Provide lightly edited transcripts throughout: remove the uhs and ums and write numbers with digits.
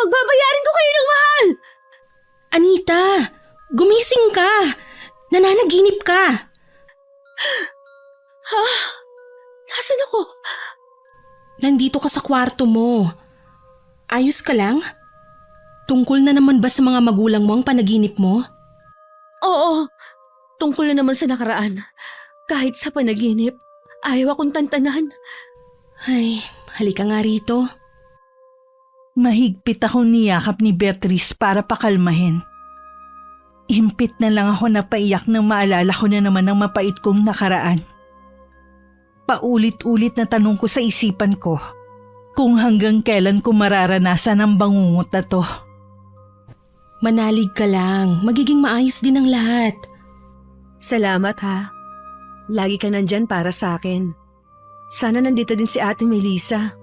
Pagbabayarin ko kayo ng mahal! Anita, gumising ka! Nananaginip ka! Ha? Nasaan ako? Nandito ka sa kwarto mo. Ayos ka lang? Tungkol na naman ba sa mga magulang mo ang panaginip mo? Oo, tungkol na naman sa nakaraan. Kahit sa panaginip, ayaw akong tantanan. Ay, halika nga rito. Mahigpit akong niyakap ni Beatrice para pakalmahin. Impit na lang ako na paiyak nang maalala ko na naman ang mapait kong nakaraan. Paulit-ulit na tanong ko sa isipan ko kung hanggang kailan ko mararanasan ang bangungot na to. Manalig ka lang, magiging maayos din ang lahat. Salamat ha. Lagi ka nandyan para sa akin. Sana nandito din si Ate Melissa.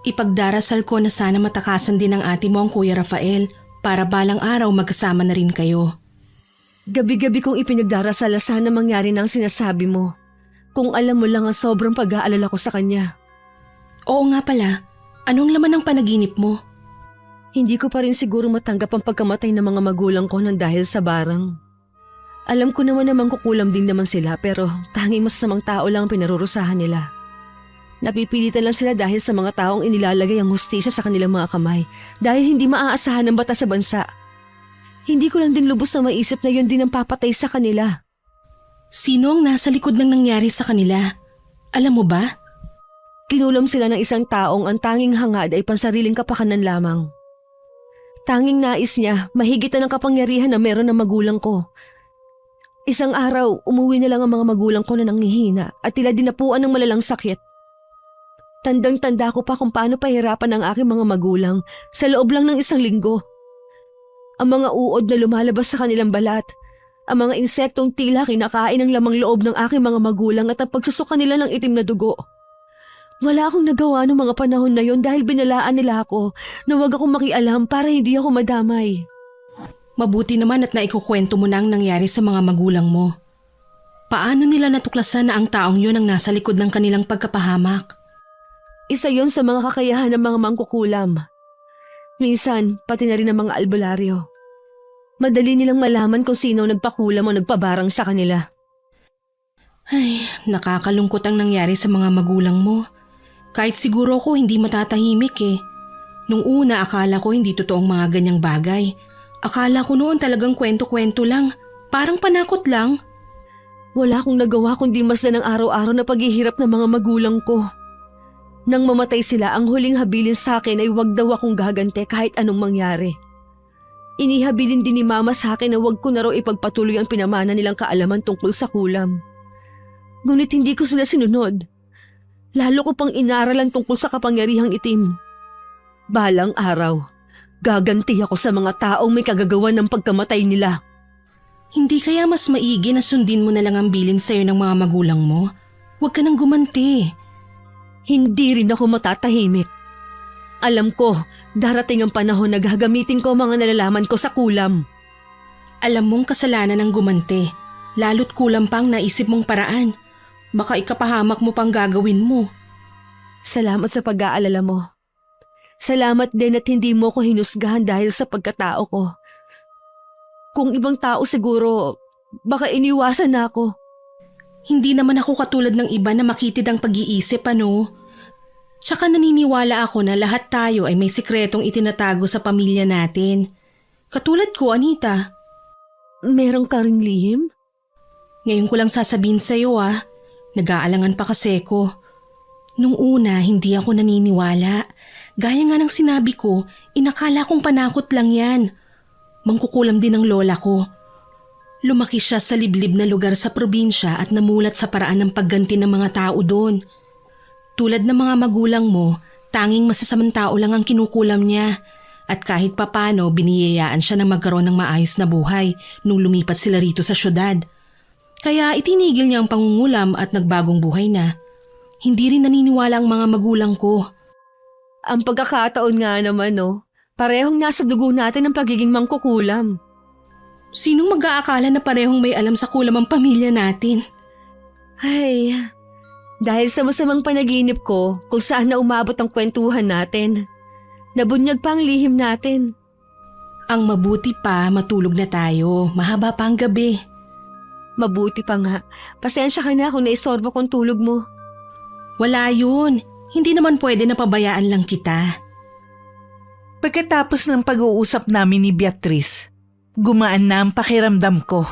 Ipagdarasal ko na sana matakasan din ng ate mo ang Kuya Rafael para balang araw magkasama na rin kayo. Gabi-gabi kong ipinagdarasal na sana mangyari na ang sinasabi mo. Kung alam mo lang ang sobrang pag-aalala ko sa kanya. Oo nga pala, anong laman ng panaginip mo? Hindi ko pa rin siguro matanggap ang pagkamatay ng mga magulang ko nang dahil sa barang. Alam ko naman kukulam din naman sila pero tanging masasamang tao lang ang pinarurusahan nila. Napipilitan lang sila dahil sa mga taong inilalagay ang hustisya sa kanilang mga kamay dahil hindi maaasahan ng batas sa bansa. Hindi ko lang din lubos na maisip na yun din ang papatay sa kanila. Sino ang nasa likod ng nangyari sa kanila? Alam mo ba? Kinulam sila ng isang taong ang tanging hangad ay pansariling kapakanan lamang. Tanging nais niya, mahigitan ng kapangyarihan na meron ng magulang ko. Isang araw, umuwi na lang ang mga magulang ko na nanghihina at tila dinapuan ng malalang sakit. Tandang-tanda ko pa kung paano pahirapan ang aking mga magulang sa loob lang ng isang linggo. Ang mga uod na lumalabas sa kanilang balat, ang mga insektong tila kinakain ang lamang loob ng aking mga magulang at ang pagsusuka nila ng itim na dugo. Wala akong nagawa noong mga panahon na yon dahil binalaan nila ako na huwag akong makialam para hindi ako madamay. Mabuti naman at naikukwento mo na ang nangyari sa mga magulang mo. Paano nila natuklasan na ang taong yun ang nasa likod ng kanilang pagkapahamak? Isa yon sa mga kakayahan ng mga mangkukulam. Minsan, pati na rin ang mga albularyo. Madali nilang malaman kung sino nagpakulam o nagpabarang sa kanila. Ay, nakakalungkot ang nangyari sa mga magulang mo. Kahit siguro ko hindi matatahimik eh. Nung una akala ko hindi totoong mga ganyang bagay. Akala ko noon talagang kwento-kwento lang. Parang panakot lang. Wala akong nagawa kundi masdan ang araw-araw na paghihirap ng mga magulang ko. Nang mamatay sila, ang huling habilin sa akin ay wag daw akong gagante kahit anong mangyari. Inihabilin din ni Mama sa akin na wag ko na raw ipagpatuloy ang pinamana nilang kaalaman tungkol sa kulam. Ngunit hindi ko sila sinunod. Lalo ko pang inaralan tungkol sa kapangyarihang itim. Balang araw, gaganti ako sa mga taong may kagagawan ng pagkamatay nila. Hindi kaya mas maigi na sundin mo na lang ang bilin sa'yo ng mga magulang mo? Huwag ka nang gumanti. Hindi rin ako matatahimik. Alam ko, darating ang panahon na gagamitin ko mga nalalaman ko sa kulam. Alam mong kasalanan ng gumanti, lalo't kulam pang naisip mong paraan. Baka ikapahamak mo pang gagawin mo. Salamat sa pag-aalala mo. Salamat din at hindi mo ko hinusgahan dahil sa pagkatao ko. Kung ibang tao siguro, baka iniwasan na ako. Hindi naman ako katulad ng iba na makitid ang pag-iisip, ano? Tsaka naniniwala ako na lahat tayo ay may sikretong itinatago sa pamilya natin. Katulad ko, Anita. Meron ka ring lihim? Ngayon ko lang sasabihin sa'yo nag-aalangan pa kasi ko. Nung una, hindi ako naniniwala. Gaya nga ng sinabi ko, inakala kong panakot lang yan. Mangkukulam din ang lola ko. Lumaki siya sa liblib na lugar sa probinsya at namulat sa paraan ng pagganti ng mga tao doon. Tulad ng mga magulang mo, tanging masasamang tao lang ang kinukulam niya. At kahit papano, biniyayaan siya na magkaroon ng maayos na buhay nung lumipat sila rito sa syudad. Kaya itinigil niya ang pangungulam at nagbagong buhay na. Hindi rin naniniwala ang mga magulang ko. Ang pagkakataon nga naman, parehong nasa dugo natin ang pagiging mangkukulam. Sinong mag-aakala na parehong may alam sa kulam ang pamilya natin? Ay, dahil sa masamang panaginip ko kung saan na umabot ang kwentuhan natin. Nabunyag pa ang lihim natin. Ang mabuti pa, matulog na tayo. Mahaba pa ang gabi. Mabuti pa nga. Pasensya ka na kung naistorbo kong tulog mo. Wala yun. Hindi naman pwede na pabayaan lang kita. Pagkatapos ng pag-uusap namin ni Beatrice, gumaan na ang pakiramdam ko.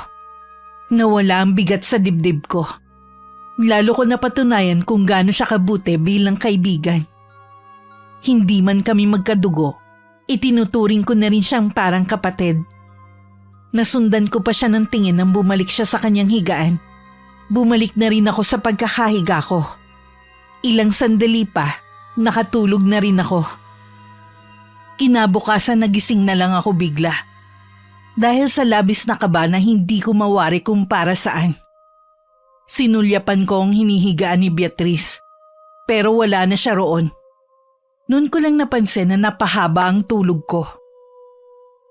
Nawala ang bigat sa dibdib ko. Lalo ko napatunayan kung gaano siya kabuti bilang kaibigan. Hindi man kami magkadugo, itinuturing ko na rin siyang parang kapatid. Nasundan ko pa siya ng tingin nang bumalik siya sa kanyang higaan. Bumalik na rin ako sa pagkakahiga ko. Ilang sandali pa, nakatulog na rin ako. Kinabukasan nagising na lang ako bigla. Dahil sa labis na kaba na hindi ko mawari kung para saan. Sinulyapan ko ang hinihigaan ni Beatrice, pero wala na siya roon. Noon ko lang napansin na napahaba ang tulog ko.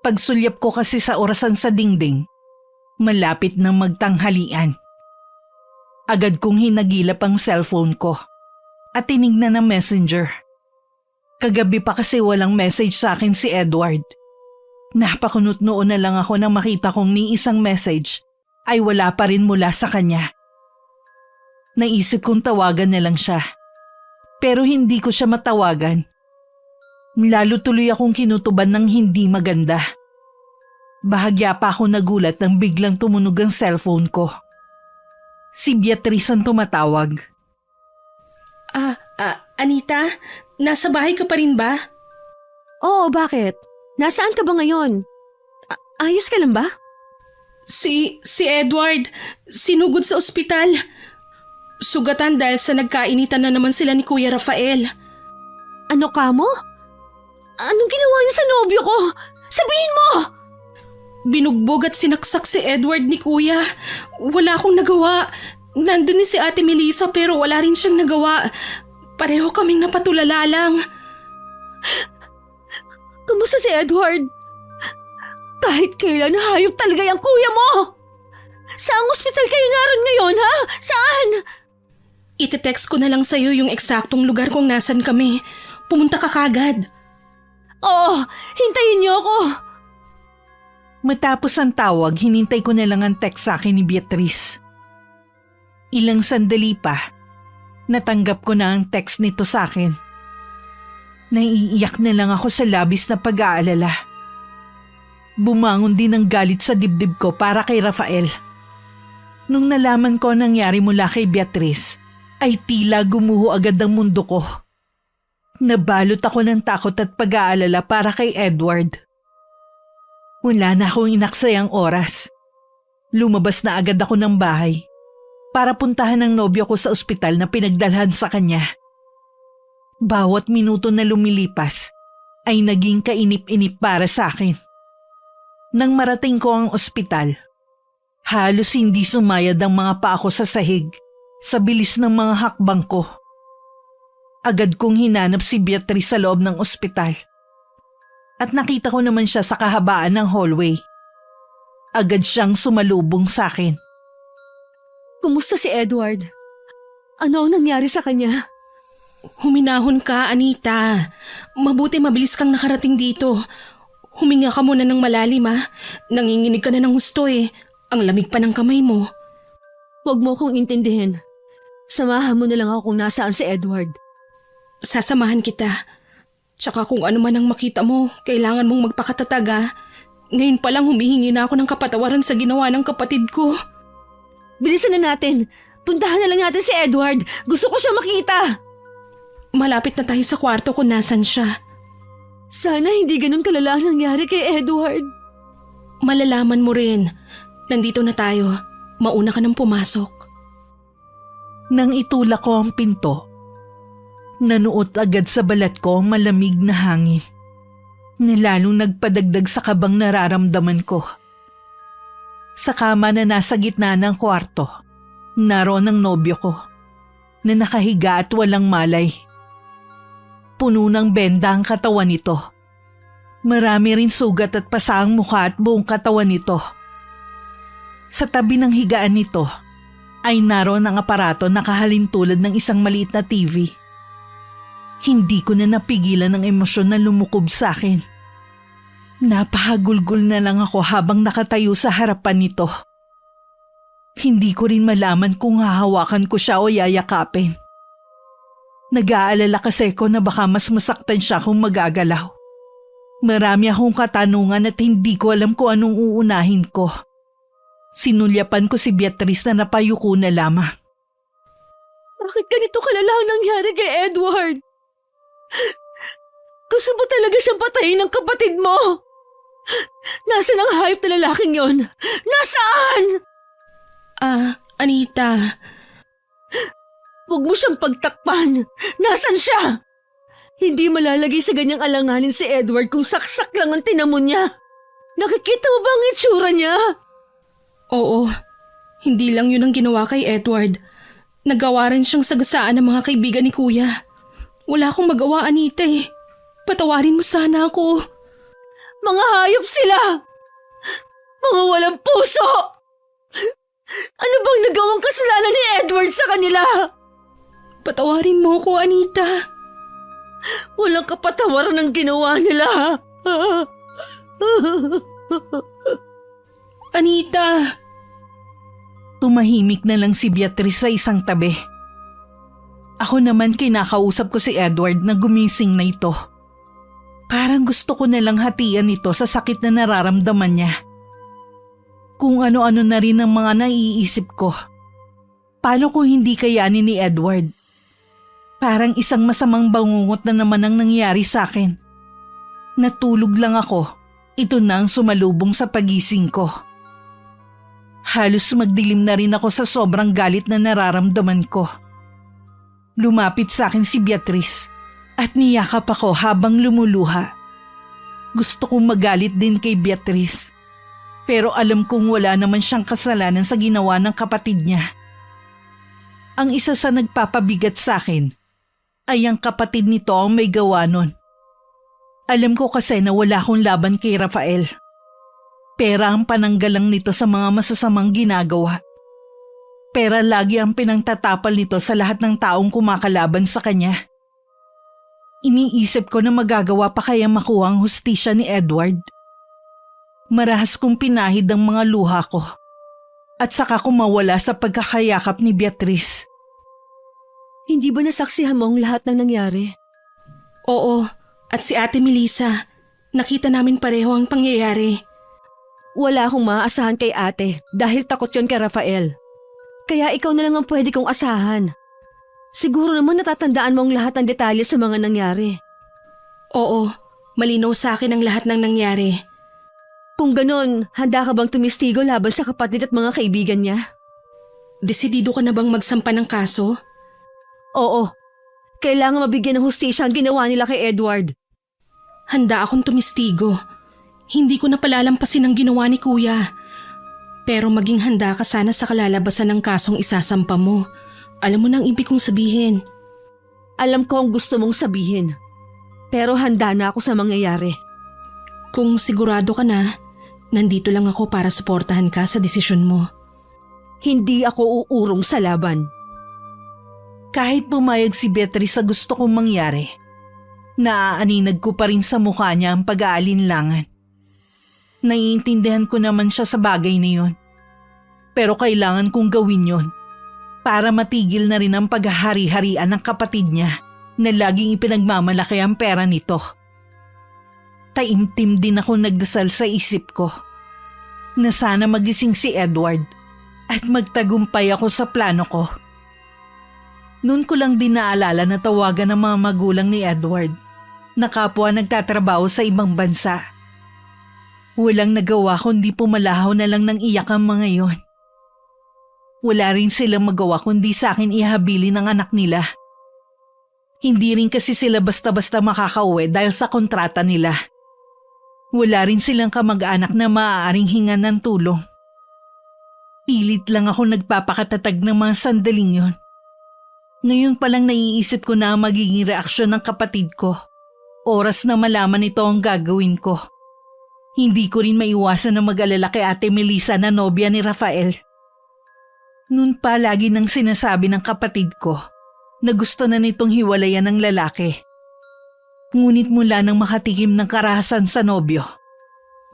Pagsulyap ko kasi sa orasan sa dingding, malapit nang magtanghalian. Agad kong hinagilap ang cellphone ko at tinignan ang messenger. Kagabi pa kasi walang message sa akin si Edward. Napakunot noon na lang ako nang makita kong ni isang message ay wala pa rin mula sa kanya. Naisip kong tawagan na lang siya. Pero hindi ko siya matawagan. Lalo tuloy akong kinutuban ng hindi maganda. Bahagya pa ako nagulat nang biglang tumunog ang cellphone ko. Si Beatrice ang tumatawag. Anita, nasa bahay ka pa rin ba? Oo, bakit? Nasaan ka ba ngayon? Ayos ka lang ba? Si Edward, sinugod sa ospital. Sugatan dahil sa nagkainitan na naman sila ni Kuya Rafael. Ano ka mo? Anong ginawa niya sa nobyo ko? Sabihin mo! Binugbog at sinaksak si Edward ni Kuya. Wala akong nagawa. Nandun ni si Ate Melissa pero wala rin siyang nagawa. Pareho kaming napatulala lang. Kamusta si Edward? Kahit kailan hayop talaga yung kuya mo! Saang ospital kayo naroon ngayon, ha? Saan? Ite-text ko na lang sa'yo yung eksaktong lugar kung nasan kami. Pumunta ka kagad. Oo, hintayin niyo ako. Matapos ang tawag, hinintay ko na lang ang text sa akin ni Beatrice. Ilang sandali pa, natanggap ko na ang text nito sa akin. Naiiyak na lang ako sa labis na pag-aalala. Bumangon din ang galit sa dibdib ko para kay Rafael. Nung nalaman ko ang nangyari mula kay Beatrice, ay tila gumuho agad ang mundo ko. Nabalot ako ng takot at pag-aalala para kay Edward. Wala na akong inaksayang oras. Lumabas na agad ako ng bahay para puntahan ang nobyo ko sa ospital na pinagdalhan sa kanya. Bawat minuto na lumilipas ay naging kainip-inip para sa akin. Nang marating ko ang ospital, halos hindi sumayad ang mga paa ko sa sahig sa bilis ng mga hakbang ko. Agad kong hinanap si Beatrice sa loob ng ospital at nakita ko naman siya sa kahabaan ng hallway. Agad siyang sumalubong sa akin. Kumusta si Edward? Ano ang nangyari sa kanya? Huminahon ka, Anita. Mabuti mabilis kang nakarating dito. Huminga ka muna ng malalim, ha? Nanginginig ka na ng husto eh. Ang lamig pa ng kamay mo. Huwag mo akong intindihin. Samahan mo na lang ako kung nasaan si Edward. Sasamahan kita. Tsaka kung ano man ang makita mo, kailangan mong magpakatatag, ha? Ngayon pa lang humihingi na ako ng kapatawaran sa ginawa ng kapatid ko. Bilisan na natin. Puntahan na lang natin si Edward. Gusto ko siya makita. Malapit na tayo sa kwarto kung nasan siya. Sana hindi ganun kalala ang nangyari kay Edward. Malalaman mo rin. Nandito na tayo. Mauna ka nang pumasok. Nang itulak ko ang pinto, nanuot agad sa balat ko ang malamig na hangin na lalong nagpadagdag sa kabang nararamdaman ko. Sa kama na nasa gitna ng kwarto, naroon ang nobyo ko na nakahiga at walang malay. Puno ng benda ang katawan nito. Marami rin sugat at pasa ang mukha at buong katawan nito. Sa tabi ng higaan nito ay naroon ang aparato na kahalintulad ng isang maliit na TV. Hindi ko na napigilan ang emosyon na lumukob sa akin. Napahagulgol na lang ako habang nakatayo sa harapan nito. Hindi ko rin malaman kung hahawakan ko siya o yayakapin. Nag-aalala kasi ko na baka mas masaktan siya kung magagalaw. Marami akong katanungan at hindi ko alam kung anong uunahin ko. Sinulyapan ko si Beatrice na napayuko na lamang. Bakit ganito kalala ang nangyari kay Edward? Gusto mo talaga siyang patayin ng kapatid mo? Nasaan ang hayop na lalaking yon? Nasaan? Anita. Huwag mo siyang pagtakpan. Nasaan siya? Hindi malalagay sa ganyang alanganin si Edward kung saksak lang ang tinamon niya. Nakikita mo ba ang itsura niya? Oo, hindi lang yun ang ginawa kay Edward. Nagawa rin siyang sagasaan ng mga kaibigan ni Kuya. Wala akong magawa, Anita eh. Patawarin mo sana ako. Mga hayop sila! Mga walang puso! Ano bang nagawang kasalanan ni Edward sa kanila? Patawarin mo ako, Anita. Walang kapatawaran ang ginawa nila. Anita! Tumahimik na lang si Beatrice sa isang tabi. Ako naman kinakausap ko si Edward na gumising na ito. Parang gusto ko na lang hatian ito sa sakit na nararamdaman niya. Kung ano-ano na rin ang mga naiisip ko. Paano kung hindi kayanin ni Edward? Parang isang masamang bangungot na naman ang nangyari sa akin. Natulog lang ako. Ito na ang sumalubong sa pagising ko. Halos magdilim na rin ako sa sobrang galit na nararamdaman ko. Lumapit sa akin si Beatrice at niyakap ako habang lumuluha. Gusto kong magalit din kay Beatrice, pero alam kong wala naman siyang kasalanan sa ginawa ng kapatid niya. Ang isa sa nagpapabigat sa akin ay ang kapatid nito ang may gawa nun. Alam ko kasi na wala akong laban kay Rafael. Pera ang pananggalang nito sa mga masasamang ginagawa. Pera lagi ang pinangtatapal nito sa lahat ng taong kumakalaban sa kanya. Iniisip ko na magagawa pa kaya makuha ang hustisya ni Edward. Marahas kong pinahid ang mga luha ko at saka ko mawala sa pagkakayakap ni Beatrice. Hindi ba nasaksihan mo ang lahat ng nangyari? Oo, at si Ate Melissa. Nakita namin pareho ang pangyayari. Wala akong maaasahan kay ate dahil takot yon kay Rafael. Kaya ikaw na lang ang pwede kong asahan. Siguro naman natatandaan mo ang lahat ng detalye sa mga nangyari. Oo, malinaw sa akin ang lahat ng nangyari. Kung ganon, handa ka bang tumistigo laban sa kapatid at mga kaibigan niya? Desidido ka na bang magsampa ng kaso? Oo. Kailangan mabigyan ng hustisya ang ginawa nila kay Edward. Handa akong tumistigo. Hindi ko na palalampasin ang ginawa ni Kuya. Pero maging handa ka sana sa kalalabasan ng kasong isasampa mo. Alam mo nang ibig kong sabihin. Alam ko ang gusto mong sabihin. Pero handa na ako sa mangyayari. Kung sigurado ka na, nandito lang ako para suportahan ka sa desisyon mo. Hindi ako uurong sa laban. Kahit pumayag si Beatrice sa gusto kong mangyari, naaaninag ko pa rin sa mukha niya ang pag-aalinlangan. Naiintindihan ko naman siya sa bagay na yun. Pero kailangan kong gawin yun para matigil na rin ang paghahari-harian ng kapatid niya na laging ipinagmamalaki ang pera nito. Taimtim din ako nagdasal sa isip ko na sana magising si Edward at magtagumpay ako sa plano ko. Noon ko lang din naalala na tawagan ng mga magulang ni Edward na kapwa nagtatrabaho sa ibang bansa. Walang nagawa kundi pumalahaw na lang ng iyak ang mga yon. Wala rin silang magawa kundi sa akin ihabilin ang anak nila. Hindi rin kasi sila basta-basta makakauwi dahil sa kontrata nila. Wala rin silang kamag-anak na maaaring hingan ng tulong. Pilit lang ako nagpapakatatag ng mga sandaling yon. Ngayon palang naiisip ko na ang magiging reaksyon ng kapatid ko. Oras na malaman ito ang gagawin ko. Hindi ko rin maiwasan na mag-alala kay Ate Melissa na nobya ni Rafael. Noon pa lagi nang sinasabi ng kapatid ko na gusto na nitong hiwalayan ng lalaki Ngunit mula nang makatikim ng karahasan sa nobyo,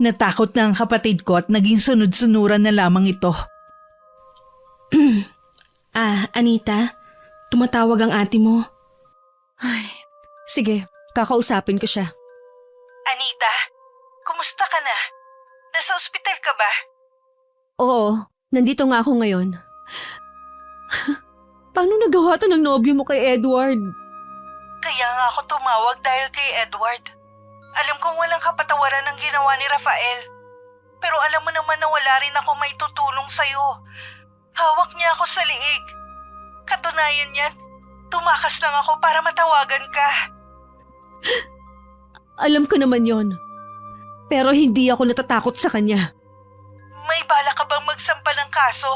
natakot na ang kapatid ko at naging sunod-sunuran na lamang ito. Anita, tumatawag ang ate mo. Sige, kakausapin ko siya. Anita, kumusta ka na? Nasa ospital ka ba? Oo, nandito nga ako ngayon. Paano nagawa to ng nobyo mo kay Edward? Kaya nga ako tumawag dahil kay Edward. Alam kong walang kapatawaran ang ginawa ni Rafael. Pero alam mo naman na wala rin ako may tutulong sa'yo. Hawak niya ako sa liig. Katunayan yan, tumakas lang ako para matawagan ka. Alam ko naman yon. Pero hindi ako natatakot sa kanya. May bala ka bang magsampa ng kaso?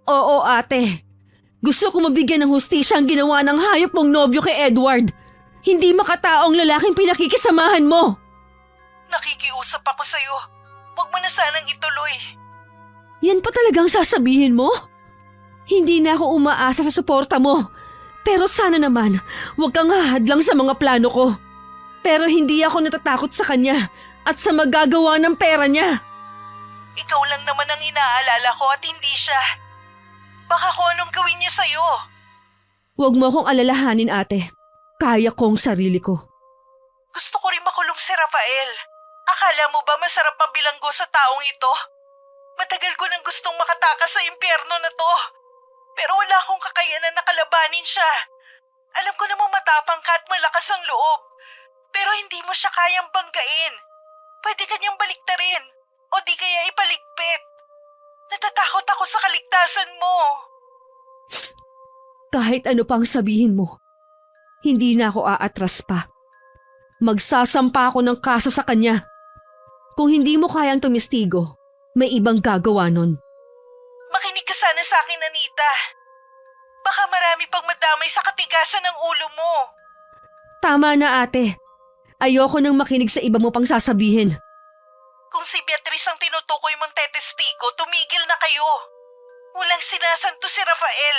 Oo, ate. Gusto ko mabigyan ng hustisya ang ginawa ng hayop mong nobyo kay Edward. Hindi makataong lalaking pinakikisamahan mo. Nakikiusap ako sa'yo. Huwag mo na sanang ituloy. Yan pa talagang sasabihin mo? Hindi na ako umaasa sa suporta mo. Pero sana naman, huwag kang hahadlang sa mga plano ko. Pero hindi ako natatakot sa kanya at sa magagawa ng pera niya. Ikaw lang naman ang inaalala ko at hindi siya. Baka kung anong gawin niya sa'yo. Huwag mo akong alalahanin, ate. Kaya kong sarili ko. Gusto ko rin makulong si Rafael. Akala mo ba masarap mabilanggo sa taong ito? Matagal ko nang gustong makatakas sa impyerno na to. Pero wala akong kakayanan na kalabanin siya. Alam ko namang matapang ka at malakas ang loob. Pero hindi mo siya kayang banggain. Pwede kanyang baliktarin. O di kaya ipaligpit. Natatakot ako sa kaligtasan mo. Kahit ano pang sabihin mo, hindi na ako aatras pa. Magsasampa ako ng kaso sa kanya. Kung hindi mo kayang tumistigo, may ibang gagawa nun. Makinig ka sana sa akin, Anita. Baka marami pang madamay sa katigasan ng ulo mo. Tama na, ate. Ayoko nang makinig sa iba mo pang sasabihin. Kung si Beatrice ang tinutukoy mong tetestigo, tumigil na kayo. Walang sinasanto si Rafael.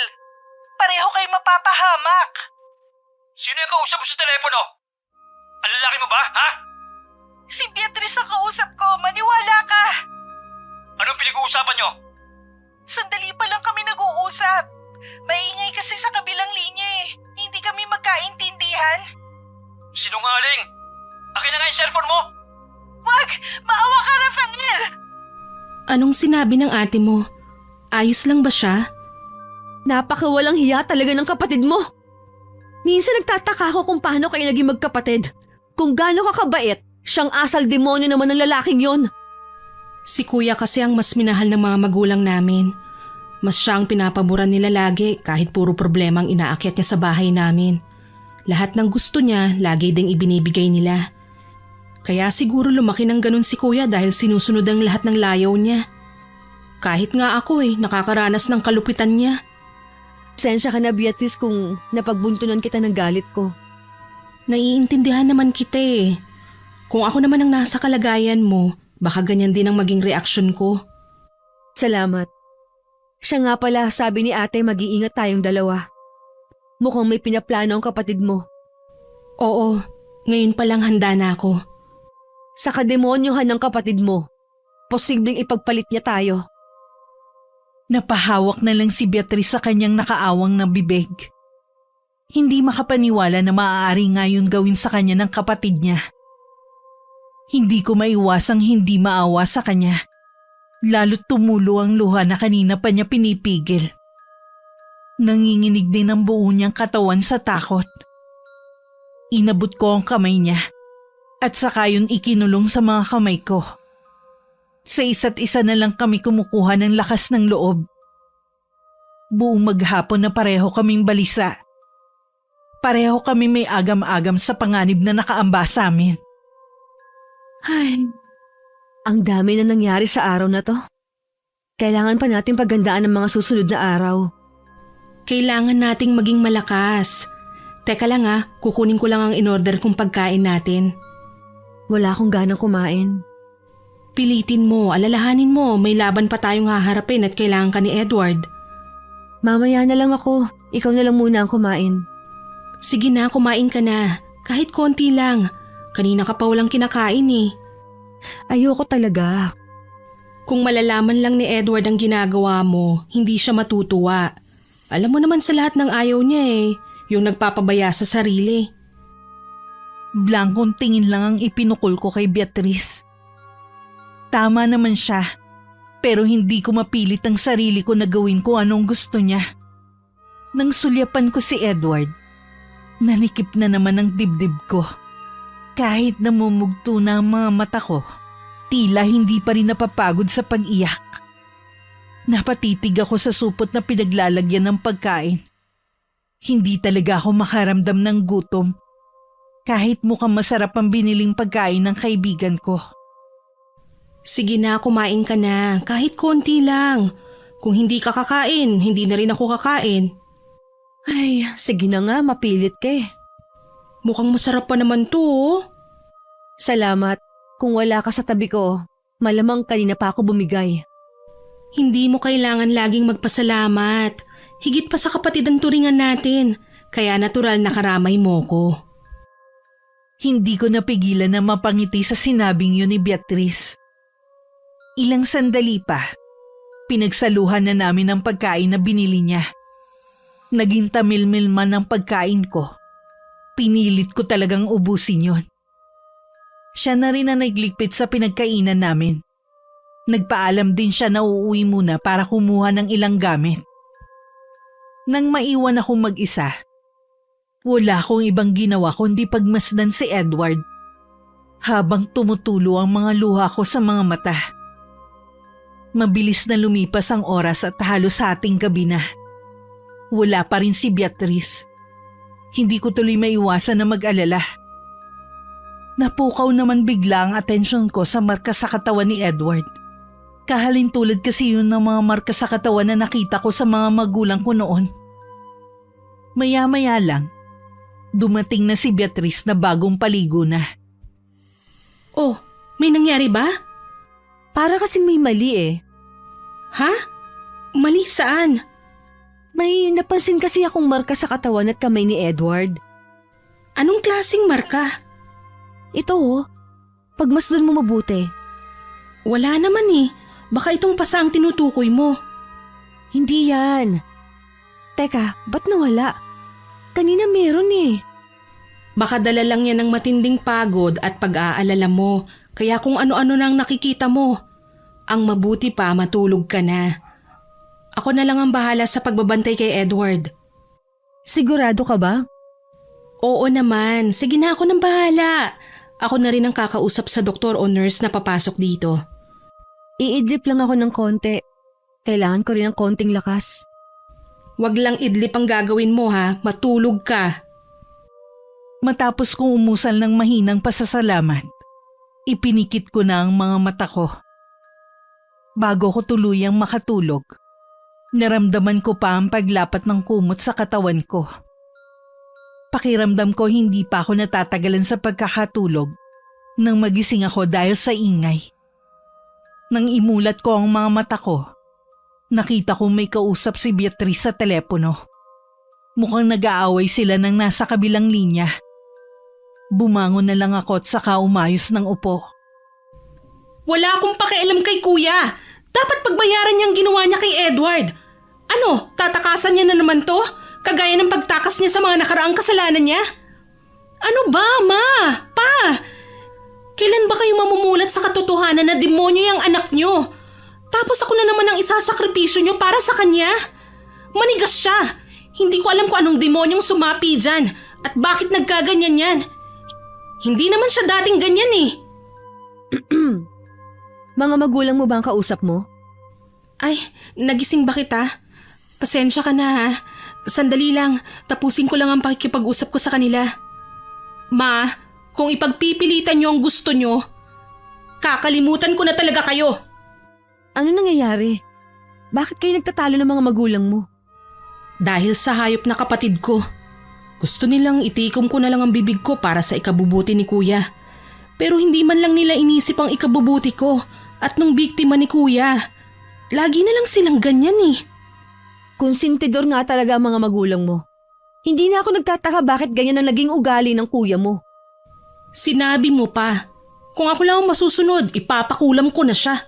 Pareho kayo mapapahamak. Sino yung kausap mo sa telepono? Ang lalaki mo ba, ha? Si Beatrice ang kausap ko, maniwala ka. Anong pinag-uusapan nyo? Sandali pa lang kami nag-uusap. Maingay kasi sa kabilang linya eh. Hindi kami magkaintindihan. Sinungaling! Akin na nga yung cellphone mo! Wag! Maawa ka, Rafael! Anong sinabi ng ate mo? Ayos lang ba siya? Napakawalang hiya talaga ng kapatid mo. Minsan nagtataka ako kung paano kayo naging magkapatid. Kung gaano ka kabait, siyang asal demonyo naman ng lalaking yon. Si kuya kasi ang mas minahal ng mga magulang namin. Mas siya ang pinapaboran nila lagi kahit puro problema ang inaakyat niya sa bahay namin. Lahat ng gusto niya, lagi ding ibinibigay nila. Kaya siguro lumaki ng ganun si kuya dahil sinusunod ang lahat ng layaw niya. Kahit nga ako nakakaranas ng kalupitan niya. Sensya ka na, Beatrice, kung napagbuntunan kita ng galit ko. Naiintindihan naman kita eh. Kung ako naman ang nasa kalagayan mo, baka ganyan din ang maging reaksyon ko. Salamat. Siya nga pala, sabi ni ate, mag-iingat tayong dalawa. Mukhang may pinaplano ang kapatid mo. Oo, ngayon pa lang handa na ako. Sa kademonyohan ng kapatid mo, posibleng ipagpalit niya tayo. Napahawak na lang si Beatrice sa kanyang nakaawang na bibig. Hindi makapaniwala na maaari ngayon gawin sa kanya ng kapatid niya. Hindi ko maiwasang hindi maawa sa kanya. Lalo't tumulo ang luha na kanina pa niya pinipigil. Nanginginig din ang buo niyang katawan sa takot. Inabot ko ang kamay niya at saka yun ikinulong sa mga kamay ko. Sa isa't isa na lang kami kumukuha ng lakas ng loob. Buong maghapon na pareho kaming balisa. Pareho kami may agam-agam sa panganib na nakaamba sa amin. Ay, ang dami na nangyari sa araw na to. Kailangan pa natin pagandaan ang mga susunod na araw. Kailangan nating maging malakas. Teka lang kukunin ko lang ang in-order kong pagkain natin. Wala akong ganang kumain. Pilitin mo, alalahanin mo, may laban pa tayong haharapin at kailangan ka ni Edward. Mamaya na lang ako. Ikaw na lang muna ang kumain. Sige na, kumain ka na. Kahit konti lang. Kanina ka pa walang kinakain eh. Ayoko talaga. Kung malalaman lang ni Edward ang ginagawa mo, hindi siya matutuwa. Alam mo naman sa lahat ng ayaw niya eh, yung nagpapabaya sa sarili. Blankong tingin lang ang ipinukol ko kay Beatrice. Tama naman siya, pero hindi ko mapilit ang sarili ko na gawin kung anong gusto niya. Nang sulyapan ko si Edward, nanikip na naman ang dibdib ko. Kahit namumugto na ang mga mata ko, tila hindi pa rin napapagod sa pag-iyak. Napatitig ako sa supot na pinaglalagyan ng pagkain. Hindi talaga ako makaramdam ng gutom. Kahit mukhang masarap ang biniling pagkain ng kaibigan ko. Sige na, kumain ka na. Kahit konti lang. Kung hindi ka kakain, hindi na rin ako kakain. Ay, sige na nga, mapilit ka eh. Mukhang masarap pa naman to oh. Salamat. Kung wala ka sa tabi ko, malamang kanina pa ako bumigay. Hindi mo kailangan laging magpasalamat. Higit pa sa kapatid ang turingan natin. Kaya natural na karamay mo ko. Hindi ko napigilan na mapangiti sa sinabing yun ni Beatrice. Ilang sandali pa, pinagsaluhan na namin ang pagkain na binili niya. Naging tamilmil man ang pagkain ko. Pinilit ko talagang ubusin yon. Siya na rin ang nagligpit sa pinagkainan namin. Nagpaalam din siya na uuwi muna para kumuha ng ilang gamit. Nang maiwan akong mag-isa, wala akong ibang ginawa kundi pagmasdan si Edward. Habang tumutulo ang mga luha ko sa mga mata. Mabilis na lumipas ang oras at halos sa ating gabi na. Wala pa rin si Beatrice. Hindi ko tuloy maiwasan na mag-alala. Napukaw naman bigla ang atensyon ko sa marka sa katawan ni Edward. Kahalintulad kasi yun ng mga marka sa katawan na nakita ko sa mga magulang ko noon. Maya-maya lang, dumating na si Beatrice na bagong paligo na. Oh, may nangyari ba? Para kasing may mali eh. Ha? Mali saan? May napansin kasi akong marka sa katawan at kamay ni Edward. Anong klaseng marka? Ito oh, pagmasdan mo mabuti. Wala naman eh. Baka itong pasa ang tinutukoy mo. Hindi yan. Teka, ba't nawala? Kanina meron eh. Baka dala lang yan ng matinding pagod at pag-aalala mo. Kaya kung ano-ano nang nakikita mo. Ang mabuti pa, matulog ka na. Ako na lang ang bahala sa pagbabantay kay Edward. Sigurado ka ba? Oo naman. Sige na, ako nang bahala. Ako na rin ang kakausap sa doktor o nurse na papasok dito. Iidlip lang ako ng konti. Kailangan ko rin ng konting lakas. Wag lang idlip ang gagawin mo ha, matulog ka. Matapos kong umusal ng mahinang pasasalamat, ipinikit ko na ang mga mata ko. Bago ko tuluyang makatulog, naramdaman ko pa ang paglapat ng kumot sa katawan ko. Pakiramdam ko hindi pa ako natatagalan sa pagkakatulog nang magising ako dahil sa ingay. Nang imulat ko ang mga mata ko, nakita ko may kausap si Beatrice sa telepono. Mukhang nag-aaway sila ng nasa kabilang linya. Bumangon na lang ako at saka umayos ng upo. Wala akong pakialam kay kuya. Dapat pagbayaran niyang ginawa niya kay Edward. Ano, tatakasan niya na naman to? Kagaya ng pagtakas niya sa mga nakaraang kasalanan niya? Ano ba, ma? Pa? Kailan ba kayo mamumulat sa katotohanan na demonyo yung anak niyo? Tapos ako na naman ang isasakripisyo niyo para sa kanya? Manigas siya. Hindi ko alam kung anong demonyong sumapi dyan at bakit nagkaganyan yan. Hindi naman siya dating ganyan eh. Mga magulang mo ba ang kausap mo? Ay, nagising ba kita? Pasensya ka na ha. Sandali lang, tapusin ko lang ang pakikipag-usap ko sa kanila. Ma, kung ipagpipilitan niyo ang gusto niyo, kakalimutan ko na talaga kayo. Ano nangyayari? Bakit kayo nagtatalo ng mga magulang mo? Dahil sa hayop na kapatid ko. Gusto nilang itikom ko na lang ang bibig ko para sa ikabubuti ni kuya. Pero hindi man lang nila inisip ang ikabubuti ko at nung biktima ni kuya. Lagi na lang silang ganyan eh. Konsentidor nga talaga ang mga magulang mo. Hindi na ako nagtataka bakit ganyan ang naging ugali ng kuya mo. Sinabi mo pa. Kung ako lang ang masusunod, ipapakulam ko na siya.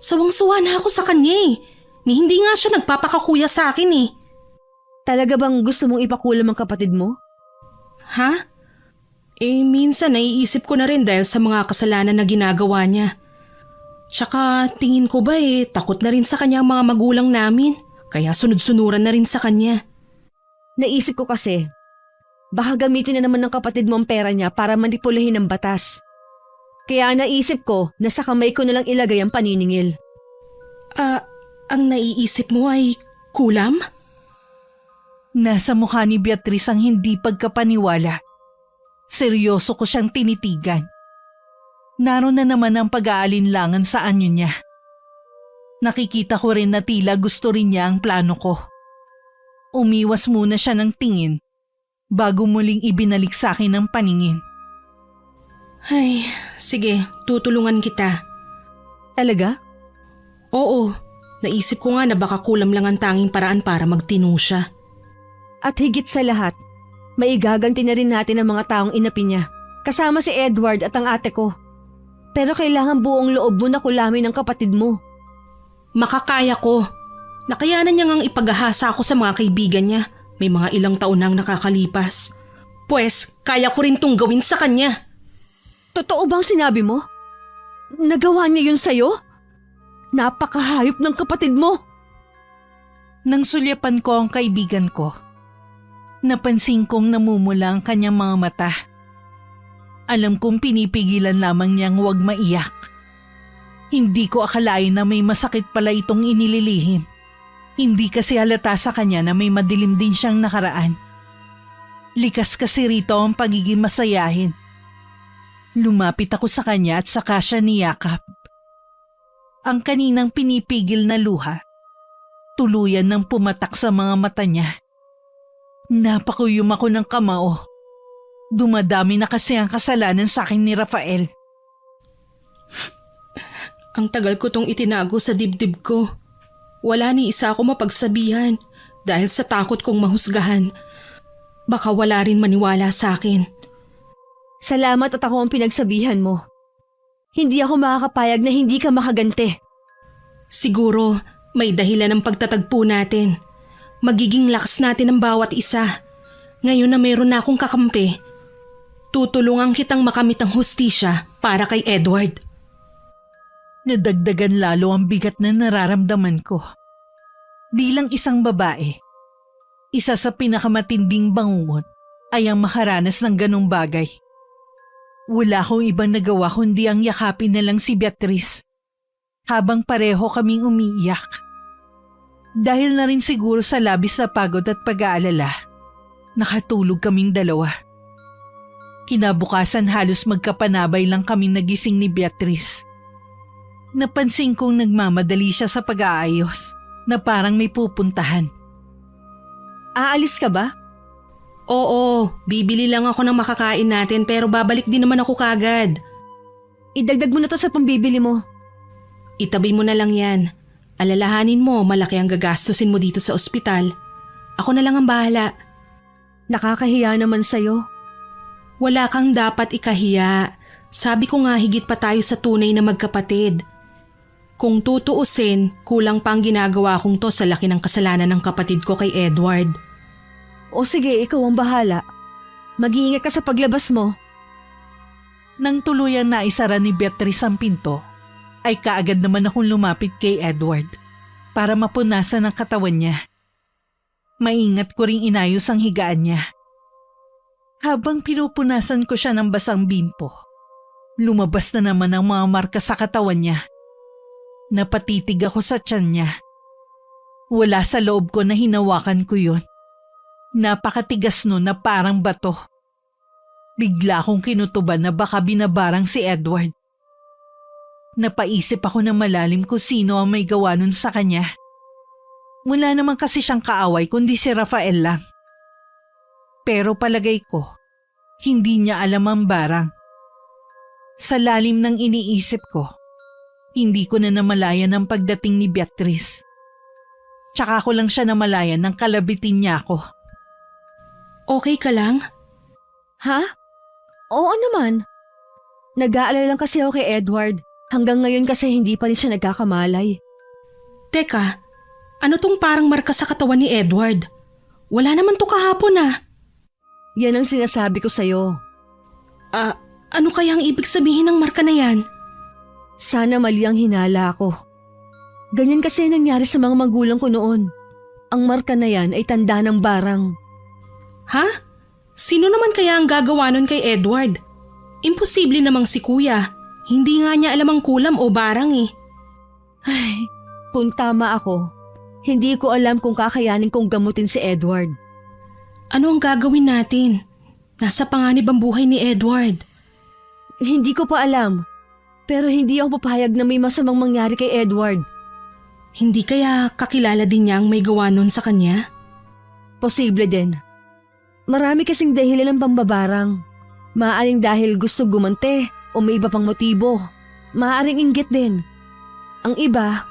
Sawang-sawa na ako sa kanya eh. Ni hindi nga siya nagpapakakuya sa akin eh. Talaga bang gusto mong ipakulam ang kapatid mo? Ha? Minsan naiisip ko na rin dahil sa mga kasalanan na ginagawa niya. Tsaka tingin ko ba takot na rin sa kanya ang mga magulang namin. Kaya sunod-sunuran na rin sa kanya. Naisip ko kasi, baka gamitin na naman ng kapatid mo ang pera niya para manipulahin ng batas. Kaya naisip ko na sa kamay ko na lang ilagay ang paniningil. Ang naiisip mo ay kulam? Nasa mukha ni Beatrice ang hindi pagkapaniwala. Seryoso ko siyang tinitigan. Naroon na naman ang pag-aalinlangan sa anyo niya. Nakikita ko rin na tila gusto rin niya ang plano ko. Umiwas muna siya ng tingin bago muling ibinalik sa akin ang paningin. Ay, sige, tutulungan kita. Talaga? Oo, naisip ko nga na baka kulam lang ang tanging paraan para magtino siya. At higit sa lahat, maigaganti na rin natin ang mga taong inapi niya. Kasama si Edward at ang ate ko. Pero kailangan buong loob mo na kulamin ng kapatid mo. Makakaya ko. Nakayanan niya ngang ipagahasa ako sa mga kaibigan niya. May mga ilang taon nang nakakalipas. Pwes, kaya ko rin tong gawin sa kanya. Totoo bang sinabi mo? Nagawa niya yun sa'yo? Napakahayop ng kapatid mo. Nang sulyapan ko ang kaibigan ko, napansin kong namumula ang kanyang mga mata. Alam kong pinipigilan lamang niyang huwag maiyak. Hindi ko akalain na may masakit pala itong inililihim. Hindi kasi halata sa kanya na may madilim din siyang nakaraan. Likas kasi rito ang pagiging masayahin. Lumapit ako sa kanya at saka siya niyakap. Ang kaninang pinipigil na luha, tuluyan ng pumatak sa mga mata niya. Napakuyom ako ng kamao. Dumadami na kasi ang kasalanan sa akin ni Rafael. Ang tagal ko tong itinago sa dibdib ko. Wala ni isa ako mapagsabihan dahil sa takot kong mahusgahan. Baka wala rin maniwala sa akin. Salamat at ako ang pinagsabihan mo. Hindi ako makakapayag na hindi ka makaganti. Siguro may dahilan ng pagtatagpo natin. Magiging lakas natin ang bawat isa. Ngayon na meron na akong kakampi, tutulungan kitang makamit ang hustisya para kay Edward. Nadagdagan lalo ang bigat na nararamdaman ko. Bilang isang babae, isa sa pinakamatinding bangungot ay ang makaranas ng ganong bagay. Wala akong ibang nagawa kundi ang yakapin na lang si Beatrice habang pareho kaming umiiyak. Dahil na rin siguro sa labis na pagod at pag-aalala, nakatulog kaming dalawa. Kinabukasan halos magkapanabay lang kaming nagising ni Beatrice. Napansin kong nagmamadali siya sa pag-aayos na parang may pupuntahan. Aalis ka ba? Oo, bibili lang ako ng makakain natin pero babalik din naman ako kagad. Idagdag mo na to sa pambibili mo. Itabi mo na lang yan. Alalahanin mo, malaki ang gagastusin mo dito sa ospital. Ako na lang ang bahala. Nakakahiya naman sa'yo. Wala kang dapat ikahiya. Sabi ko nga higit pa tayo sa tunay na magkapatid. Kung tutuusin, kulang pa ang ginagawa kong to sa laki ng kasalanan ng kapatid ko kay Edward. O sige, ikaw ang bahala. Mag-iingat ka sa paglabas mo. Nang tuluyang naisara ni Beatrice ang pinto, ay kaagad naman akong lumapit kay Edward para mapunasan ang katawan niya. Maingat ko ring inayos ang higaan niya. Habang pinupunasan ko siya ng basang bimpo, lumabas na naman ang mga marka sa katawan niya. Napatitig ako sa tiyan niya. Wala sa loob ko na hinawakan ko yun. Napakatigas nun na parang bato. Bigla akong kinutuban na baka binabarang si Edward. Napaisip ako na malalim kung sino ang may gawa nun sa kanya. Wala naman kasi siyang kaaway kundi si Rafael lang. Pero palagay ko, hindi niya alam ang barang. Sa lalim ng iniisip ko, hindi ko na namalayan ang pagdating ni Beatrice. Tsaka ko lang siya namalayan ng kalabitin niya ako. Okay ka lang? Ha? Oo naman. Nag-aalala lang kasi ako kay Edward. Hanggang ngayon kasi hindi pa rin siya nagkakamalay. Teka, ano tong parang marka sa katawan ni Edward? Wala naman to kahapon ah. Yan ang sinasabi ko sa'yo. Ano kaya ang ibig sabihin ng marka na yan? Sana mali ang hinala ko. Ganyan kasi nangyari sa mga magulang ko noon. Ang marka na yan ay tanda ng barang. Ha? Sino naman kaya ang gagawa nun kay Edward? Imposible namang si kuya. Hindi nga niya alam ang kulam o barang eh. Ay, kung tama ako, hindi ko alam kung kakayanin kong gamutin si Edward. Ano ang gagawin natin? Nasa panganib ang buhay ni Edward. Hindi ko pa alam. Pero hindi ako papayag na may masamang mangyari kay Edward. Hindi kaya kakilala din niya ang may gawa nun sa kanya? Posible din. Marami kasing dahilan ng pambabarang. Maaaring dahil gusto gumante o may iba pang motibo. Maaaring inggit din. Ang iba,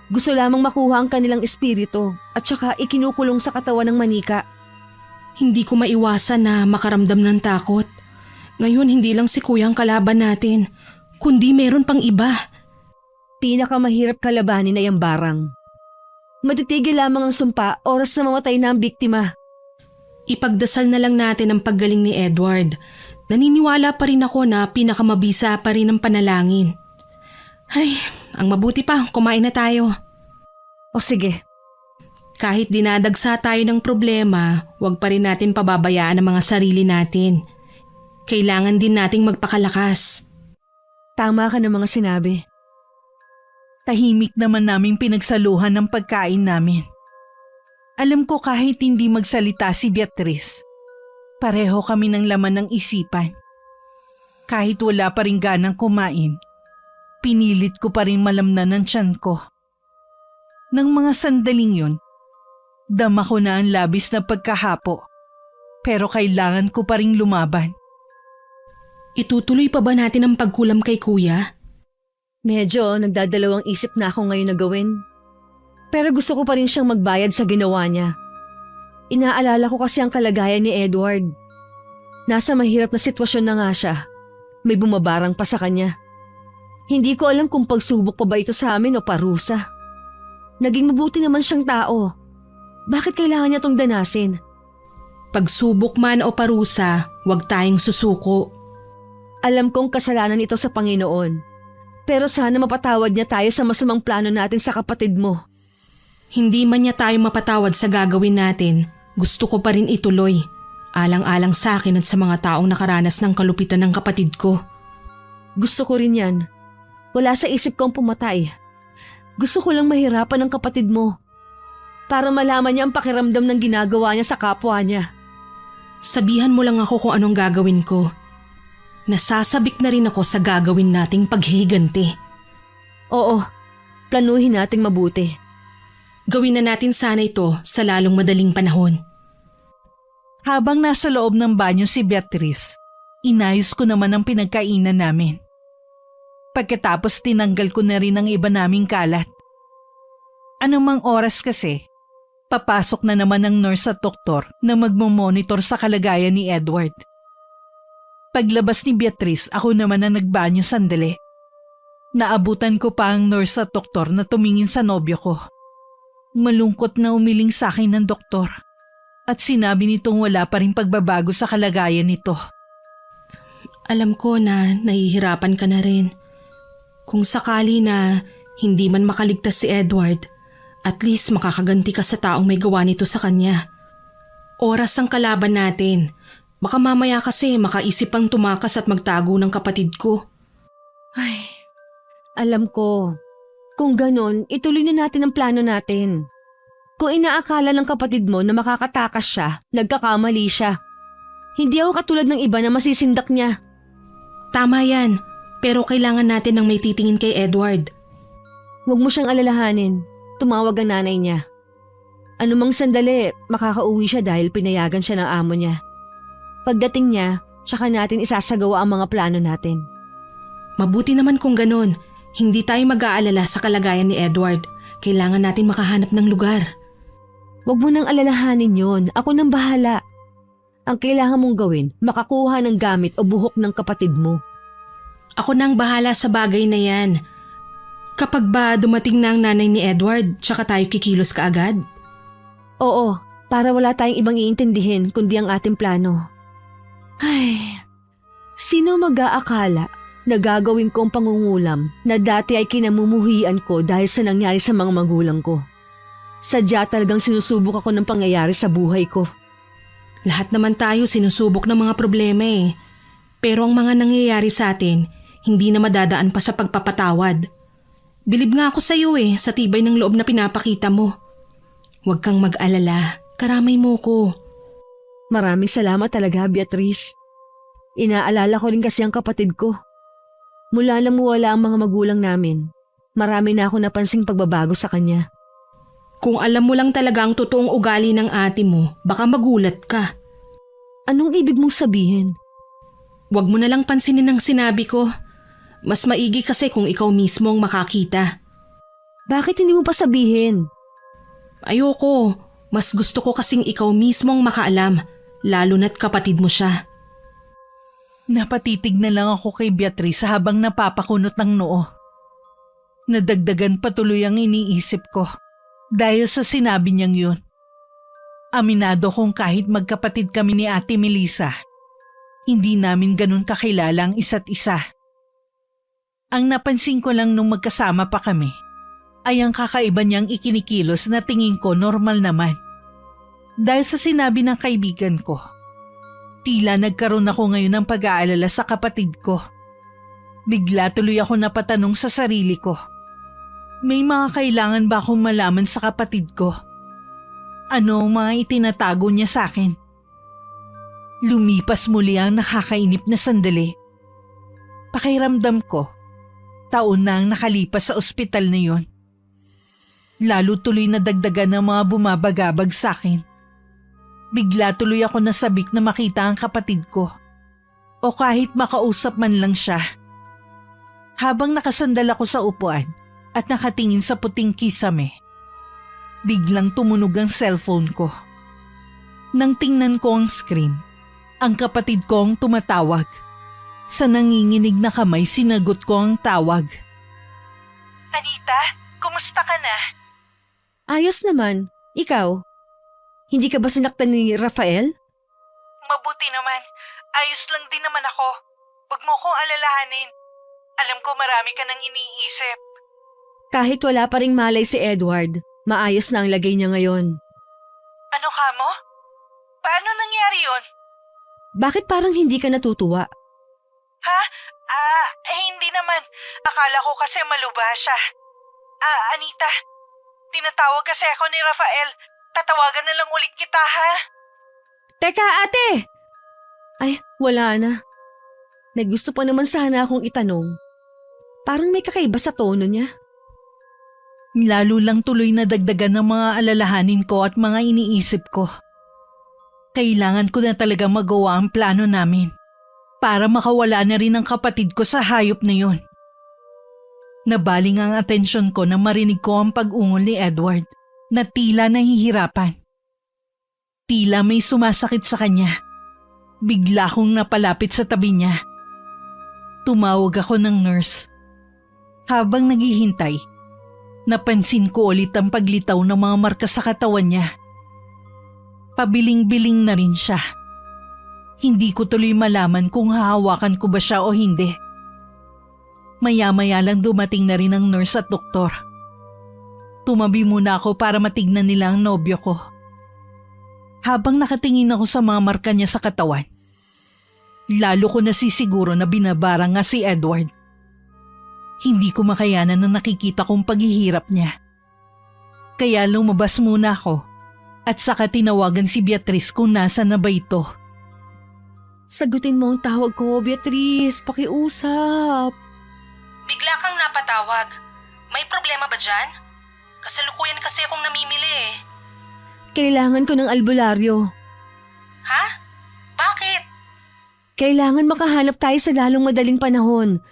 gusto lamang makuha ang kanilang espiritu at saka ikinukulong sa katawan ng manika. Hindi ko maiwasan na makaramdam ng takot. Ngayon hindi lang si kuya ang kalaban natin, kundi meron pang iba. Pinakamahirap kalabanin ay ang barang. Matitigil lamang ang sumpa oras na mamatay na ang biktima. Ipagdasal na lang natin ang paggaling ni Edward. Naniniwala pa rin ako na pinakamabisa pa rin ang panalangin. Ay, ang mabuti pa, kumain na tayo. O sige. Kahit dinadagsa tayo ng problema, huwag pa rin natin pababayaan ang mga sarili natin. Kailangan din nating magpakalakas. Tama ka ng mga sinabi. Tahimik naman naming pinagsaluhan ng pagkain namin. Alam ko kahit hindi magsalita si Beatrice, pareho kami ng laman ng isipan. Kahit wala pa rin ganang kumain, pinilit ko pa rin malamnan ang tiyan ko. Nang mga sandaling yun, dama ko na ang labis na pagkahapo, pero kailangan ko pa rin lumaban. Itutuloy pa ba natin ang pagkulam kay kuya? Medyo nagdadalawang isip na ako ngayon na gawin. Pero gusto ko pa rin siyang magbayad sa ginawa niya. Inaalala ko kasi ang kalagayan ni Edward. Nasa mahirap na sitwasyon na nga siya. May bumabarang pa sa kanya. Hindi ko alam kung pagsubok pa ba ito sa amin o parusa. Naging mabuti naman siyang tao. Bakit kailangan niya tong danasin? Pagsubok man o parusa, huwag tayong susuko. Alam kong kasalanan ito sa Panginoon. Pero sana mapatawad niya tayo sa masamang plano natin sa kapatid mo. Hindi man niya tayo mapatawad sa gagawin natin, gusto ko pa rin ituloy. Alang-alang sa akin at sa mga taong nakaranas ng kalupitan ng kapatid ko. Gusto ko rin yan. Wala sa isip kong pumatay. Gusto ko lang mahirapan ang kapatid mo. Para malaman niya ang pakiramdam ng ginagawa niya sa kapwa niya. Sabihan mo lang ako kung anong gagawin ko. Nasasabik na rin ako sa gagawin nating paghihiganti. Oo, planuhin nating mabuti. Gawin na natin sana ito sa lalong madaling panahon. Habang nasa loob ng banyo si Beatrice, inayos ko naman ang pinagkainan namin. Pagkatapos tinanggal ko na rin ang iba naming kalat. Anumang oras kasi, papasok na naman ang nurse at doktor na magmomonitor sa kalagayan ni Edward. Paglabas ni Beatrice, ako naman ang nagbanyo sandali. Naabutan ko pa ang nurse at doktor na tumingin sa nobyo ko. Malungkot na umiling sa akin ng doktor at sinabi nitong wala pa rin pagbabago sa kalagayan nito. Alam ko na nahihirapan ka na rin. Kung sakali na hindi man makaligtas si Edward, at least makakaganti ka sa taong may gawa nito sa kanya. Oras ang kalaban natin. Baka mamaya kasi makaisip pang tumakas at magtago ng kapatid ko. Ay, alam ko. Kung ganon, ituloy na natin ang plano natin. Kung inaakala ng kapatid mo na makakatakas siya, nagkakamali siya. Hindi ako katulad ng iba na masisindak niya. Tama yan, pero kailangan natin ng may titingin kay Edward. Huwag mo siyang alalahanin. Tumawag ang nanay niya. Anumang sandali, makakauwi siya dahil pinayagan siya ng amo niya. Pagdating niya, tsaka natin isasagawa ang mga plano natin. Mabuti naman kung ganon. Hindi tayo mag-aalala sa kalagayan ni Edward. Kailangan natin makahanap ng lugar. Huwag mo nang alalahanin yon. Ako nang bahala. Ang kailangan mong gawin, makakuha ng gamit o buhok ng kapatid mo. Ako na ang bahala sa bagay na yan. Kapag ba dumating na ang nanay ni Edward, tsaka tayo kikilos kaagad? Oo, para wala tayong ibang iintindihin kundi ang ating plano. Ay, sino mag-aakala na gagawin ko ang pangungulam na dati ay kinamumuhian ko dahil sa nangyari sa mga magulang ko? Sadya talagang sinusubok ako ng pangyayari sa buhay ko. Lahat naman tayo sinusubok ng mga problema eh. Pero ang mga nangyayari sa atin, hindi na madadaan pa sa pagpapatawad. Bilib nga ako sa iyo sa tibay ng loob na pinapakita mo. Huwag kang mag-alala, karamay mo ko. Maraming salamat talaga, Beatrice. Inaalala ko rin kasi ang kapatid ko. Mula nang mawala ang mga magulang namin, marami na ako napansing pagbabago sa kanya. Kung alam mo lang talaga ang totoong ugali ng ate mo, baka magulat ka. Anong ibig mong sabihin? Huwag mo na lang pansinin ang sinabi ko. Mas maigi kasi kung ikaw mismo ang makakita. Bakit hindi mo pa sabihin? Ayoko. Mas gusto ko kasing ikaw mismo ang makaalam, lalo na't kapatid mo siya. Napatitig na lang ako kay Beatrice habang napapakunot ng noo. Nadagdagan patuloy ang iniisip ko dahil sa sinabi niyang yun. Aminado kong kahit magkapatid kami ni Ate Melissa, hindi namin ganun kakilala ang isa't isa. Ang napansin ko lang nung magkasama pa kami ay ang kakaiba niyang ikinikilos na tingin ko normal naman. Dahil sa sinabi ng kaibigan ko, tila nagkaroon ako ngayon ng pag-aalala sa kapatid ko. Bigla tuloy ako napatanong sa sarili ko. May mga kailangan ba akong malaman sa kapatid ko? Ano ang mga itinatago niya sa akin? Lumipas muli ang nakakainip na sandali. Pakiramdam ko, taon na ang nakalipas sa ospital na yon. Lalo tuloy na dagdagan ng mga bumabagabag sa akin. Bigla tuloy ako nasabik na makita ang kapatid ko. O kahit makausap man lang siya. Habang nakasandal ako sa upuan at nakatingin sa puting kisame, biglang tumunog ang cellphone ko. Nang tingnan ko ang screen, ang kapatid ko ang tumatawag. Sa nanginginig na kamay, sinagot ko ang tawag. Anita, kumusta ka na? Ayos naman. Ikaw? Hindi ka ba sinaktan ni Rafael? Mabuti naman. Ayos lang din naman ako. Huwag mo kong alalahanin. Alam ko marami ka nang iniisip. Kahit wala pa ring malay si Edward, maayos na ang lagay niya ngayon. Ano ka mo? Paano nangyari yon? Bakit parang hindi ka natutuwa? Ha? Hindi naman. Akala ko kasi maluba siya. Anita, tinatawag kasi ako ni Rafael. Tatawagan na lang ulit kita, ha? Teka, ate! Ay, wala na. May gusto pa naman sana akong itanong. Parang may kakaiba sa tono niya. Lalo lang tuloy na dagdagan ng mga alalahanin ko at mga iniisip ko. Kailangan ko na talaga magawa ang plano namin para makawala na rin ang kapatid ko sa hayop na yon. Nabaling ang atensyon ko nang marinig ko ang pag-ungol ni Edward na tila nahihirapan. Tila may sumasakit sa kanya. Bigla kong napalapit sa tabi niya. Tumawag ako ng nurse. Habang naghihintay, napansin ko ulit ang paglitaw ng mga marka sa katawan niya. Pabiling-biling na rin siya. Hindi ko tuloy malaman kung hahawakan ko ba siya o hindi. Maya-maya lang dumating na rin ang nurse at doktor. Tumabi muna ako para matignan nila ang nobyo ko. Habang nakatingin ako sa mga marka niya sa katawan, lalo ko nasisiguro na binabara nga si Edward. Hindi ko makayanan na nakikita kong paghihirap niya. Kaya lumabas muna ako at saka tinawagan si Beatrice kung nasa na ba ito. Sagutin mo ang tawag ko, Beatrice. Pakiusap. Bigla kang napatawag. May problema ba dyan? Kasalukuyan kasi akong namimili eh. Kailangan ko ng albularyo. Ha? Bakit? Kailangan makahanap tayo sa lalong madaling panahon.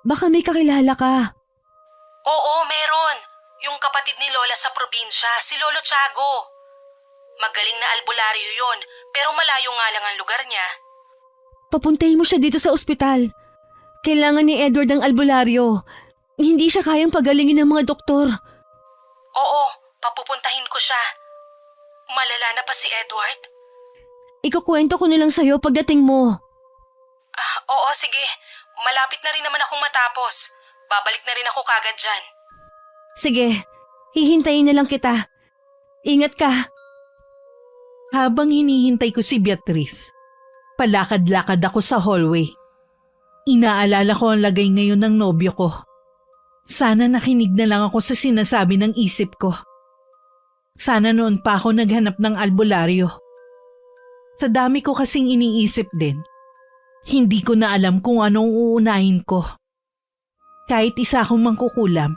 Baka may kakilala ka. Oo, meron. Yung kapatid ni Lola sa probinsya, si Lolo Tiago. Magaling na albularyo yon, pero malayo nga lang ang lugar niya. Papuntahin mo siya dito sa ospital. Kailangan ni Edward ang albularyo. Hindi siya kayang pagalingin ng mga doktor. Oo, papupuntahin ko siya. Malala na pa si Edward? Ikukwento ko na lang sa'yo pagdating mo. Oo, sige. Malapit na rin naman akong matapos. Babalik na rin ako kagad dyan. Sige, hihintayin na lang kita. Ingat ka. Habang hinihintay ko si Beatrice, palakad-lakad ako sa hallway. Inaalala ko ang lagay ngayon ng nobyo ko. Sana nakinig na lang ako sa sinasabi ng isip ko. Sana noon pa ako naghanap ng albularyo. Sa dami ko kasing iniisip din, hindi ko na alam kung anong uunahin ko. Kahit isa akong mangkukulam,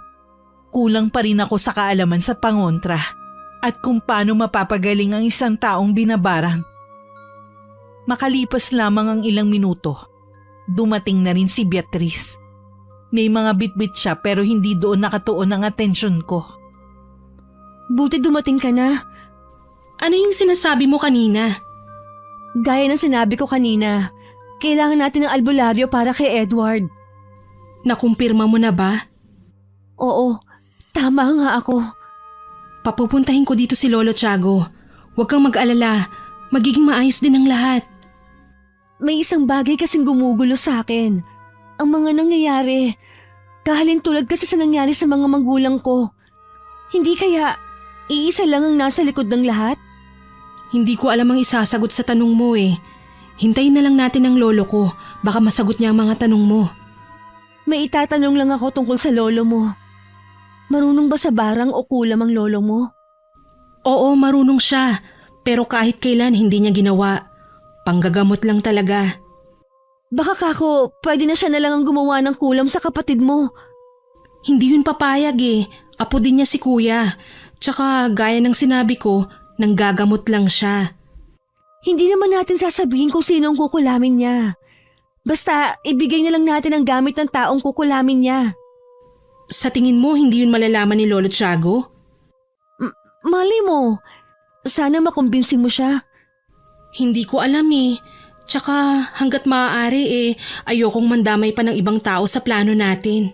kulang pa rin ako sa kaalaman sa pangontra at kung paano mapapagaling ang isang taong binabarang. Makalipas lamang ang ilang minuto, dumating na rin si Beatrice. May mga bitbit siya pero hindi doon nakatuon ang atensyon ko. Buti dumating ka na. Ano yung sinasabi mo kanina? Gaya ng sinabi ko kanina, kailangan natin ng albularyo para kay Edward. Nakumpirma mo na ba? Oo, tama nga ako. Papupuntahin ko dito si Lolo Tiago. Huwag kang mag-alala. Magiging maayos din ang lahat. May isang bagay kasing gumugulo sa akin. Ang mga nangyayari, kahalin tulad kasi sa nangyari sa mga magulang ko. Hindi kaya iisa lang ang nasa likod ng lahat? Hindi ko alam ang isasagot sa tanong mo eh. Hintayin na lang natin ang lolo ko. Baka masagot niya ang mga tanong mo. May itatanong lang ako tungkol sa lolo mo. Marunong ba sa barang o kulam ang lolo mo? Oo, marunong siya. Pero kahit kailan hindi niya ginawa. Panggagamot lang talaga. Baka kako, pwede na siya na lang ang gumawa ng kulam sa kapatid mo. Hindi yun papayag eh. Apo din niya si kuya. Tsaka gaya ng sinabi ko, nanggagamot lang siya. Hindi naman natin sasabihin kung sino ang kukulamin niya. Basta ibigay na lang natin ang gamit ng taong kukulamin niya. Sa tingin mo, hindi yun malalaman ni Lolo Tiago? Mali mo. Sana makumbinsin mo siya. Hindi ko alam eh. Tsaka hanggat maaari ayokong mandamay pa ng ibang tao sa plano natin.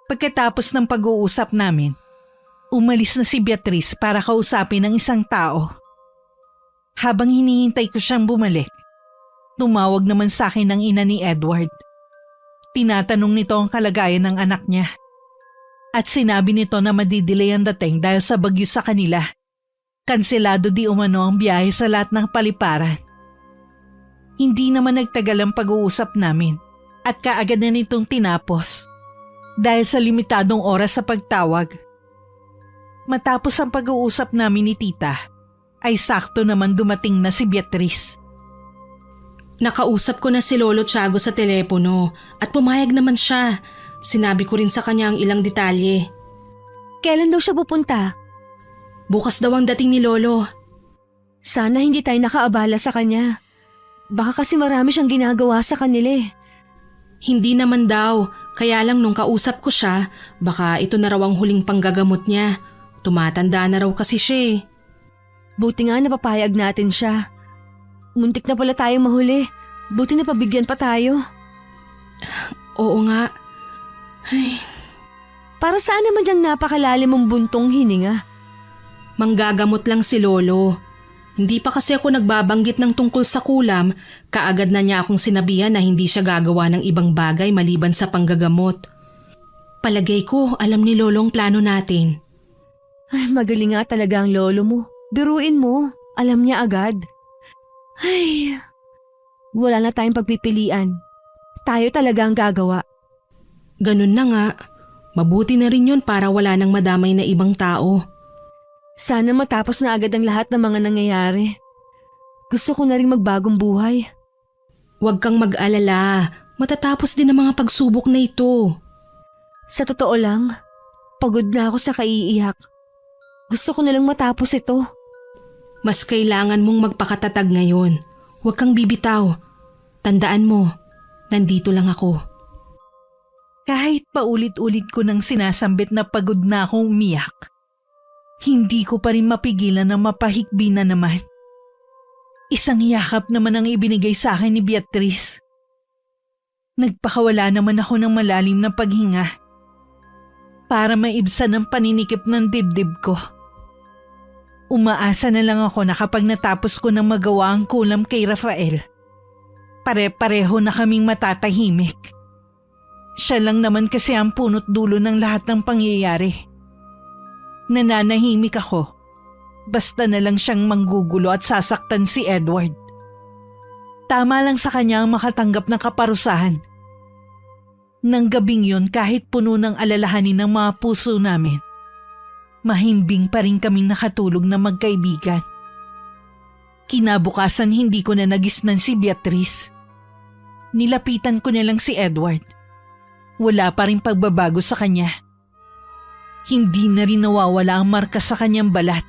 Pagkatapos ng pag-uusap namin, umalis na si Beatrice para kausapin ng isang tao. Habang hinihintay ko siyang bumalik, tumawag naman sa akin ang ina ni Edward. Tinatanong nito ang kalagayan ng anak niya. At sinabi nito na madidelay ang dating dahil sa bagyo sa kanila. Kanselado di umano ang biyahe sa lahat ng paliparan. Hindi naman nagtagal ang pag-uusap namin at kaagad na nitong tinapos dahil sa limitadong oras sa pagtawag. Matapos ang pag-uusap namin ni tita, ay sakto naman dumating na si Beatrice. Nakausap ko na si Lolo Tiago sa telepono at pumayag naman siya. Sinabi ko rin sa kanya ang ilang detalye. Kailan daw siya pupunta? Bukas daw ang dating ni Lolo. Sana hindi tayo nakaabala sa kanya. Baka kasi marami siyang ginagawa sa kanila eh. Hindi naman daw, kaya lang nung kausap ko siya, baka ito na raw ang huling panggagamot niya. Tumatanda na raw kasi siya eh. Buti nga napapayag natin siya. Muntik na pala tayong mahuli. Buti na pabigyan pa tayo. Oo nga. Ay, Para saan naman diyang napakalalim mong buntong hininga? manggagamot lang si Lolo. Hindi pa kasi ako nagbabanggit ng tungkol sa kulam, kaagad na niya akong sinabihan na hindi siya gagawa ng ibang bagay maliban sa panggagamot. Palagay ko, alam ni Lolo ang plano natin. Ay, magaling nga talaga ang lolo mo. Biruin mo, alam niya agad. Ay, wala na tayong pagpipilian. Tayo talaga ang gagawa. Ganun na nga. Mabuti na rin yun para wala nang madamay na ibang tao. Sana matapos na agad ang lahat ng mga nangyayari. Gusto ko na rin magbagong buhay. Huwag kang mag-alala. Matatapos din ang mga pagsubok na ito. Sa totoo lang, pagod na ako sa kaiiyak. Gusto ko na lang matapos ito. Mas kailangan mong magpakatatag ngayon. Huwag kang bibitaw. Tandaan mo, nandito lang ako. Kahit paulit-ulit ko nang sinasambit na pagod na akong umiyak, Hindi ko pa rin mapigilan na mapahikbi na naman. Isang yakap naman ang ibinigay sa akin ni Beatrice. Nagpakawala naman ako ng malalim na paghinga para maibsan ang paninikip ng dibdib ko. Umaasa na lang ako na kapag natapos ko nang magawa ang kulam kay Rafael, pare-pareho na kaming matatahimik. Siya lang naman kasi ang punot dulo ng lahat ng pangyayari. Nananahimik ako, basta na lang siyang manggugulo at sasaktan si Edward. Tama lang sa kanya ang makatanggap ng kaparusahan. Nang gabing yun, kahit puno ng alalahanin ng mga puso namin, mahimbing pa rin kaming nakatulog na magkaibigan. Kinabukasan hindi ko na nagisnan si Beatrice. Nilapitan ko na lang si Edward. Wala pa rin pagbabago sa kanya. Hindi na rin nawawala ang marka sa kanyang balat.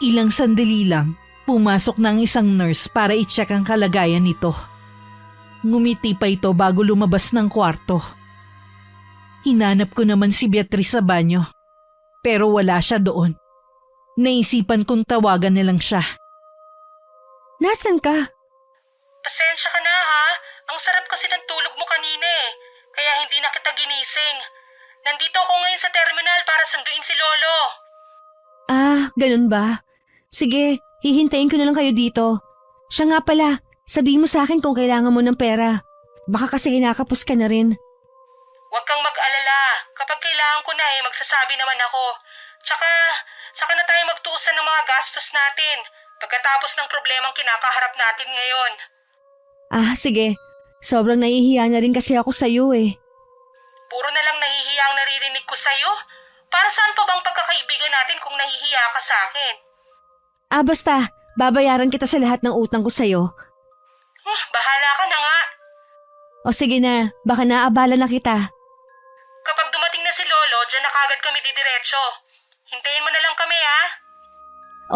Ilang sandali lang, pumasok na ang isang nurse para i-check ang kalagayan nito. Ngumiti pa ito bago lumabas ng kwarto. Hinanap ko naman si Beatrice sa banyo, pero wala siya doon. Naisipan kong tawagan na lang siya. Nasaan ka? Pasensya ka na ha. Ang sarap kasi ng tulog mo kanina eh. Kaya hindi na kita ginising. Nandito ako ngayon sa terminal para sunduin si Lolo. Ah, ganun ba? Sige, hihintayin ko na lang kayo dito. Siya nga pala, sabihin mo sa akin kung kailangan mo ng pera. Baka kasi kinakapos ka na rin. Huwag kang mag-alala. Kapag kailangan ko na magsasabi naman ako. Tsaka, saka na tayo magtuusan ng mga gastos natin pagkatapos ng problemang kinakaharap natin ngayon. Ah, sige. Sobrang nahihiya na rin kasi ako sa'yo eh. Puro na lang nahihiya ang naririnig ko sa'yo. Para saan pa bang pagkakaibigan natin kung nahihiya ka sa akin? Ah, basta. Babayaran kita sa lahat ng utang ko sa'yo. Bahala ka na nga. O sige na, baka naabala na kita. Kapag dumating na si Lolo, dyan na kagad kami didiretso. Hintayin mo na lang kami ha.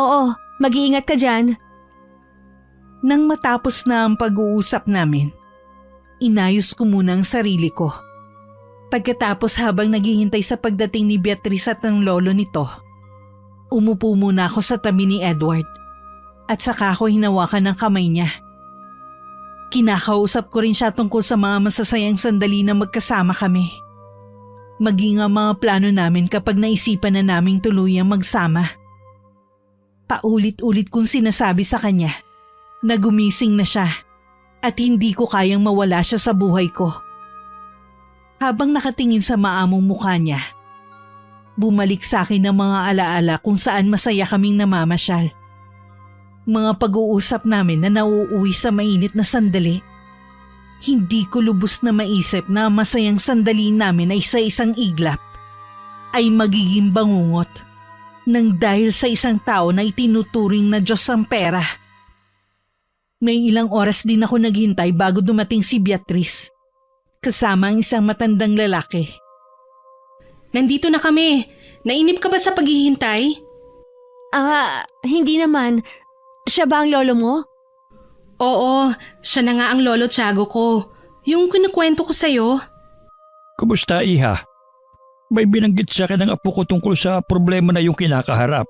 Oo, mag-iingat ka dyan. Nang matapos na ang pag-uusap namin, inayos ko muna ang sarili ko. Pagkatapos habang naghihintay sa pagdating ni Beatrice at ng lolo nito, umupo muna ako sa tabi ni Edward at saka ako hinawakan ng kamay niya. Kinakausap ko rin siya tungkol sa mga masasayang sandali na magkasama kami. Maging ang mga plano namin kapag naisipan na naming tuluyang magsama. Paulit-ulit kong sinasabi sa kanya na gumising na siya at hindi ko kayang mawala siya sa buhay ko. Habang nakatingin sa maamong mukha niya, bumalik sa akin ang mga alaala kung saan masaya kaming namamasyal. Mga pag-uusap namin na nauuwi sa mainit na sandali. Hindi ko lubos na maisip na masayang sandali namin ay sa isang iglap ay magiging bangungot nang dahil sa isang tao na itinuturing na Diyos ang pera. May ilang oras din ako naghintay bago dumating si Beatrice, kasama ang isang matandang lalaki. Nandito na kami. Nainip ka ba sa paghihintay? Ah, hindi naman. Siya ba ang lolo mo? Oo, siya na nga ang lolo Tiago ko. Yung kinukwento ko sa'yo. Kumusta, Iha? May binanggit sa akin ng apo ko tungkol sa problema na yung kinakaharap.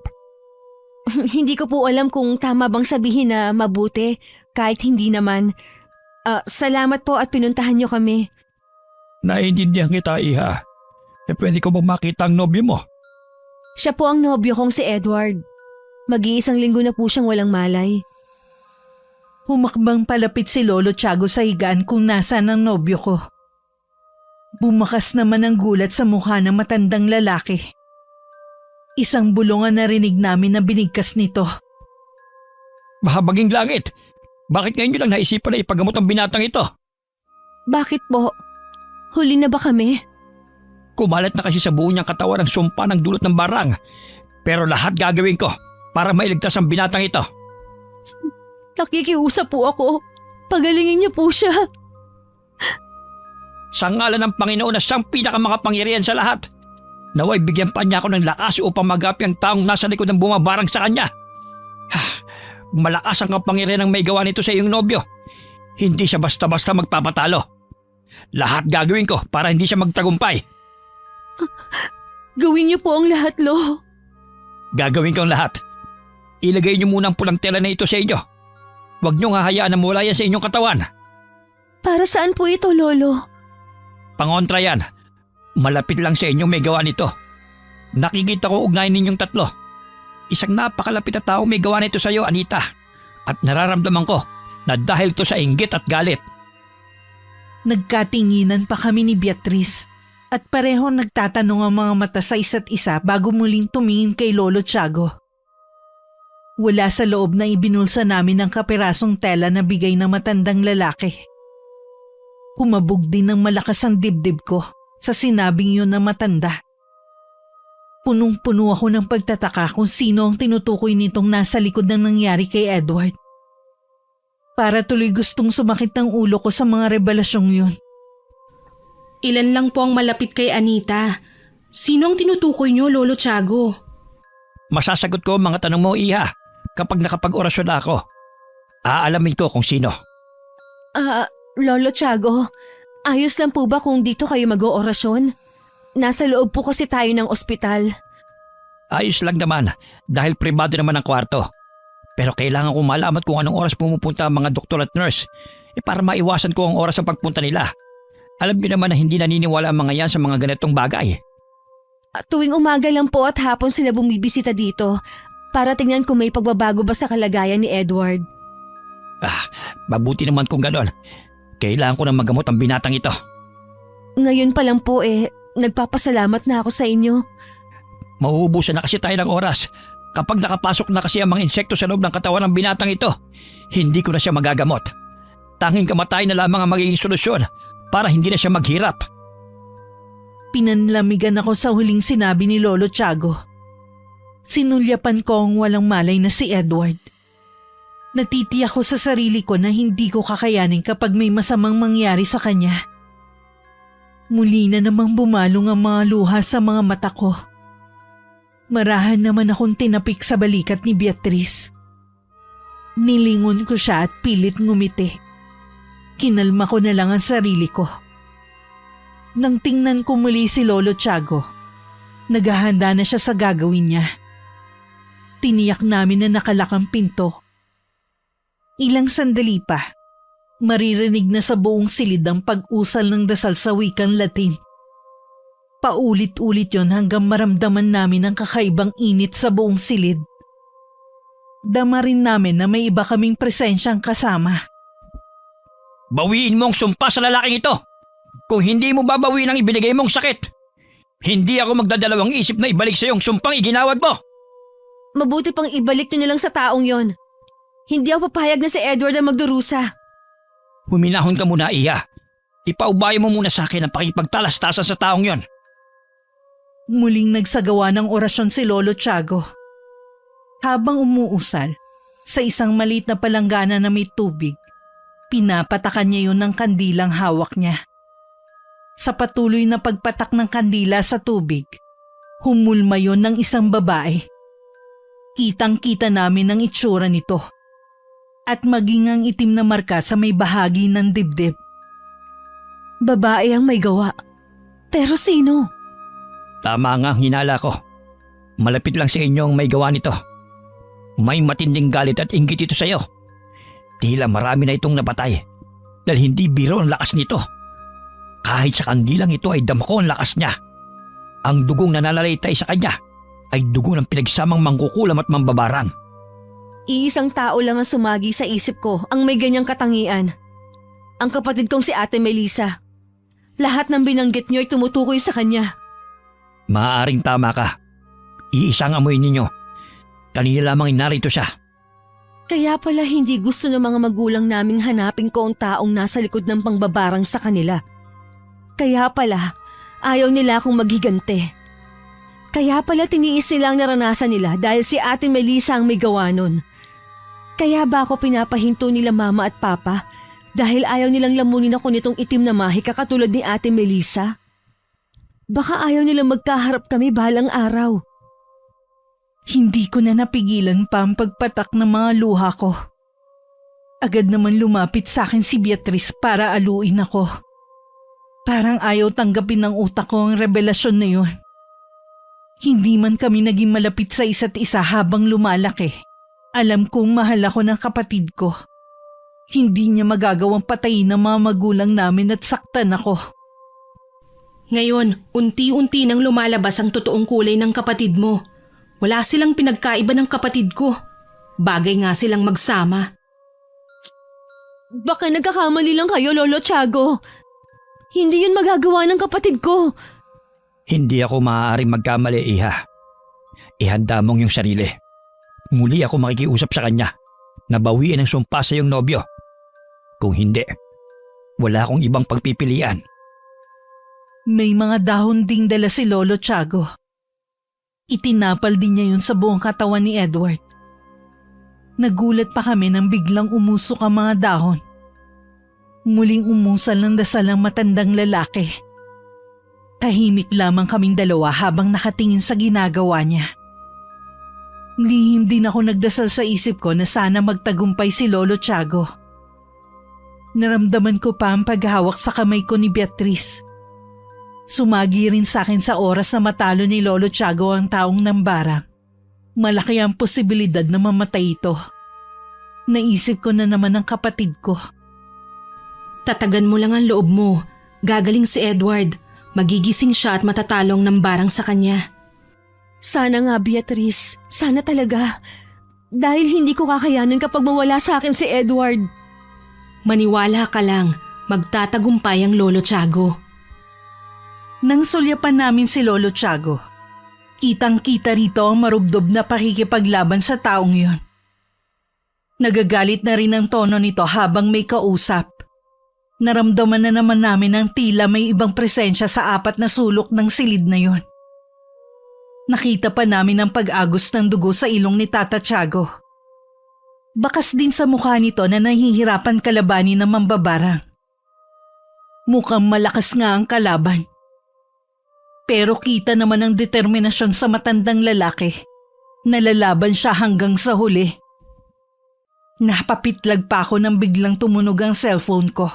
Hindi ko po alam kung tama bang sabihin na mabuti, kahit hindi naman. Salamat po at pinuntahan niyo kami. Naiintindihan kita, Iha. Pwede ko bang makita ang nobyo mo? Siya po ang nobyo kong si Edward. Mag-iisang linggo na po siyang walang malay. Humakbang palapit si Lolo Tiago sa higaan kung nasaan ang nobyo ko. Bumakas naman ang gulat sa mukha ng matandang lalaki. Isang bulungan na rinig namin na binigkas nito. Mahabaging langit! Bakit ngayon nyo lang naisipan na ipagamot ang binatang ito? Bakit po? Huli na ba kami? Kumalat na kasi sa buo niyang katawan ang sumpa ng dulot ng barang. Pero lahat gagawin ko para mailigtas ang binatang ito. Nakikiusap po ako. Pagalingin niyo po siya. Sa ngalan ng Panginoon na siyang pinakamakapangyarihan sa lahat, naway bigyan pa niya ako ng lakas upang magapi ang taong nasa likod ng bumabarang sa kanya. Malakas ang kapangyarihan ng may gawa nito sa iyong nobyo. Hindi siya basta-basta magpapatalo. Lahat gagawin ko para hindi siya magtagumpay. Gawin niyo po ang lahat, Lo. Gagawin kong lahat. Ilagay niyo muna ang pulang tela na ito sa inyo. Huwag niyong hahayaan na mawala yan sa inyong katawan. Para saan po ito, Lolo? Pangontra yan. Malapit lang sa inyong may gawa nito. Nakikita ko ugnayan ninyong tatlo. Isang napakalapit na tao may gawa nito sa iyo, Anita. At nararamdaman ko na dahil to sa inggit at galit. Nagkatinginan pa kami ni Beatrice at pareho nagtatanong ang mga mata sa isa't isa bago muling tumingin kay Lolo Tiago. Wala sa loob na ibinulsa namin ang kapirasong tela na bigay ng matandang lalaki. Humabog din ng malakas ang dibdib ko sa sinabing yun ng matanda. Punong-puno ako ng pagtataka kung sino ang tinutukoy nitong nasa likod ng nangyari kay Edward. Para tuloy gustong sumakit ng ulo ko sa mga revelasyong yun. Ilan lang po ang malapit kay Anita. Sino ang tinutukoy niyo, Lolo Tiago? Masasagot ko ang mga tanong mo, Iha, kapag nakapag-orasyon na ako. Aalamin ko kung sino. Lolo Tiago, ayos lang po ba kung dito kayo mag-oorasyon? Nasa loob po kasi tayo ng ospital. Ayos lang naman dahil pribado naman ang kwarto. Pero kailangan kong malaman kung anong oras pumupunta ang mga doktor at nurse para maiwasan ko ang oras ng pagpunta nila. Alam niyo naman na hindi naniniwala ang mga yan sa mga ganitong bagay. Tuwing umaga lang po at hapon sila bumibisita dito para tingnan kung may pagbabago ba sa kalagayan ni Edward. Mabuti naman kung ganon. Kailangan ko na magamot ang binatang ito. Ngayon pa lang po nagpapasalamat na ako sa inyo. Mauubusan na kasi tayo ng oras. Kapag nakapasok na kasi ang mga insekto sa loob ng katawan ng binatang ito, hindi ko na siya magagamot. Tanging kamatay na lamang ang magiging solusyon para hindi na siya maghirap. Pinanlamigan ako sa huling sinabi ni Lolo Tiago. Sinulyapan ko ang walang malay na si Edward. Natitiyak ko sa sarili ko na hindi ko kakayanin kapag may masamang mangyari sa kanya. Muli na namang bumalong ang mga luha sa mga mata ko. Marahan naman akong tinapik sa balikat ni Beatrice. Nilingon ko siya at pilit ngumiti. Kinalma ko na lang ang sarili ko. Nang tingnan ko muli si Lolo Tiago, naghahanda na siya sa gagawin niya. Tiniyak namin na nakalak ang pinto. Ilang sandali pa, maririnig na sa buong silid ang pag-usal ng dasal sa wikang Latin. Paulit-ulit yon hanggang maramdaman namin ang kakaibang init sa buong silid. Dama rin namin na may iba kaming presensyang kasama. Bawiin mo ang sumpa sa lalaking ito! Kung hindi mo babawiin ang ibinigay mong sakit, hindi ako magdadalawang isip na ibalik sa iyong sumpang iginawad mo! Mabuti pang ibalik niyo na lang sa taong yon. Hindi ako papayag na si Edward ang magdurusa. Huminahon ka muna, Iya. Ipaubayo mo muna sa akin ang pakipagtalastasan sa taong yon. Muling nagsagawa ng orasyon si Lolo Tiago. Habang umuusal, sa isang maliit na palanggana na may tubig, pinapatakan niya yun ng kandilang hawak niya. Sa patuloy na pagpatak ng kandila sa tubig, humulma yun ng isang babae. Kitang-kita namin ang itsura nito at maging ang itim na marka sa may bahagi ng dibdib. Babae ang may gawa. Pero sino? Tama nga ang hinala ko. Malapit lang sa inyo ang may gawa nito. May matinding galit at inggit ito sa iyo. Tila marami na itong napatay dahil hindi biro ang lakas nito. Kahit sa kandilang ito ay damko ang lakas niya. Ang dugong nananalaytay sa kanya ay dugo ng pinagsamang mangkukulam at mambabarang. Iisang tao lang ang sumagi sa isip ko ang may ganyang katangian. Ang kapatid kong si Ate Melissa. Lahat ng binanggit niyo ay tumutukoy sa kanya. Maaaring tama ka. Iisang amoy ninyo. Kanina lamang narito siya. Kaya pala hindi gusto ng mga magulang naming hanapin ko ang taong nasa likod ng pangbabarang sa kanila. Kaya pala ayaw nila akong maghigante. Kaya pala tiniis nila ang naranasan nila dahil si Ate Melissa ang may gawa nun. Kaya ba ako pinapahinto nila mama at papa dahil ayaw nilang lamunin ako nitong itim na mahika katulad ni Ate Melissa? Baka ayaw nilang magkaharap kami balang araw. Hindi ko na napigilan pa ang pagpatak ng mga luha ko. Agad naman lumapit sa akin si Beatrice para aluin ako. Parang ayaw tanggapin ng utak ko ang revelasyon na yun. Hindi man kami naging malapit sa isa't isa habang lumalaki. Alam kong mahal ako ng kapatid ko. Hindi niya magagawang patayin ng mga magulang namin at saktan ako. Ngayon, unti-unti nang lumalabas ang totoong kulay ng kapatid mo. Wala silang pinagkaiba ng kapatid ko. Bagay nga silang magsama. Baka nagkakamali lang kayo, Lolo Tiago. Hindi yun magagawa ng kapatid ko. Hindi ako maaaring magkamali, Iha. Ihanda mong yung sarili. Muli ako makikiusap sa kanya na bawiin ang sumpa sa iyong nobyo. Kung hindi, wala akong ibang pagpipilian. May mga dahon ding dala si Lolo Tiago. Itinapal din niya yun sa buong katawan ni Edward. Nagulat pa kami nang biglang umusok ang mga dahon. Muling umusal ng dasal ang matandang lalaki. Tahimik lamang kaming dalawa habang nakatingin sa ginagawa niya. Lihim din ako nagdasal sa isip ko na sana magtagumpay si Lolo Tiago. Naramdaman ko pa ang paghawak sa kamay ko ni Beatrice. Sumagi rin sa akin sa oras na matalo ni Lolo Tiago ang taong nambarang. Malaki ang posibilidad na mamatay ito. Naisip ko na naman ang kapatid ko. Tatagan mo lang ang loob mo. Gagaling si Edward. Magigising siya at matatalong nambarang sa kanya. Sana nga, Beatrice. Sana talaga. Dahil hindi ko kakayanin kapag mawala sa akin si Edward. Maniwala ka lang. Magtatagumpay ang Lolo Tiago. Nang sulyapan namin si Lolo Tiago, kitang-kita rito ang marubdob na pakikipaglaban sa taong yon. Nagagalit na rin ang tono nito habang may kausap. Naramdaman na naman namin ang tila may ibang presensya sa apat na sulok ng silid na yon. Nakita pa namin ang pag-agos ng dugo sa ilong ni Tata Tiago. Bakas din sa mukha nito na nahihirapan kalabanin ng mambabarang. Mukhang malakas nga ang kalaban. Pero kita naman ang determinasyon sa matandang lalaki. Nalalaban siya hanggang sa huli. Napapitlag pa ako nang biglang tumunog ang cellphone ko.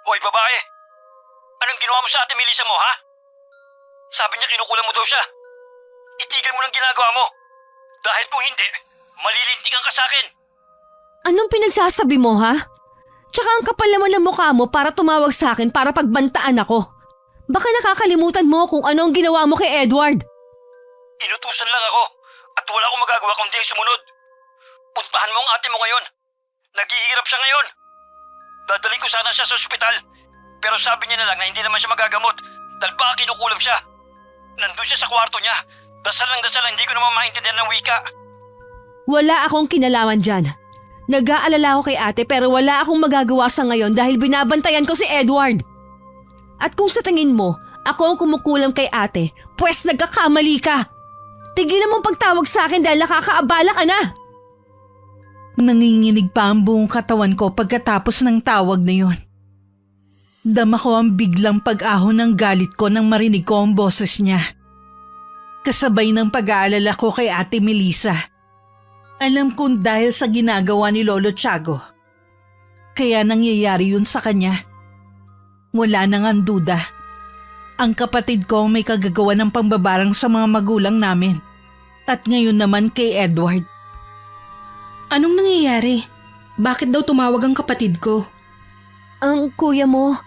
Hoy babae! Anong ginawa mo sa ate Melissa mo, ha? Sabi niya kinukulang mo daw siya. Itigil mo lang ginagawa mo. Dahil kung hindi, malilintikan ka sa akin. Anong pinagsasabi mo, ha? Tsaka ang kapal naman ng mukha mo para tumawag sa akin para pagbantaan ako. Baka nakakalimutan mo kung ano ang ginawa mo kay Edward. Inutusan lang ako at wala akong magagawa kundi sumunod. Puntahan mo ang ate mo ngayon. Naghihirap siya ngayon. Dadaling ko sana siya sa ospital. Pero sabi niya na lang na hindi naman siya magagamot dahil baka kinukulam siya. Nandun siya sa kwarto niya. Dasal lang, hindi ko naman maintindihan ng wika. Wala akong kinalaman dyan. Nag-aalala ako kay ate pero wala akong magagawa sa ngayon dahil binabantayan ko si Edward. At kung sa tingin mo, ako ang kumukulam kay ate, pwes nagkakamali ka. Tigilan mong pagtawag sa akin dahil nakakaabala ka na. Nanginginig pa ang buong katawan ko pagkatapos ng tawag na yon. Dama ko ang biglang pag-ahon ng galit ko nang marinig ko ang boses niya. Kasabay ng pag-aalala ko kay Ate Melissa. Alam kong dahil sa ginagawa ni Lolo Tiago. Kaya nangyayari yun sa kanya. Wala nang ang duda. Ang kapatid ko may kagagawa ng pambabarang sa mga magulang namin. At ngayon naman kay Edward. Anong nangyayari? Bakit daw tumawag ang kapatid ko? Ang kuya mo,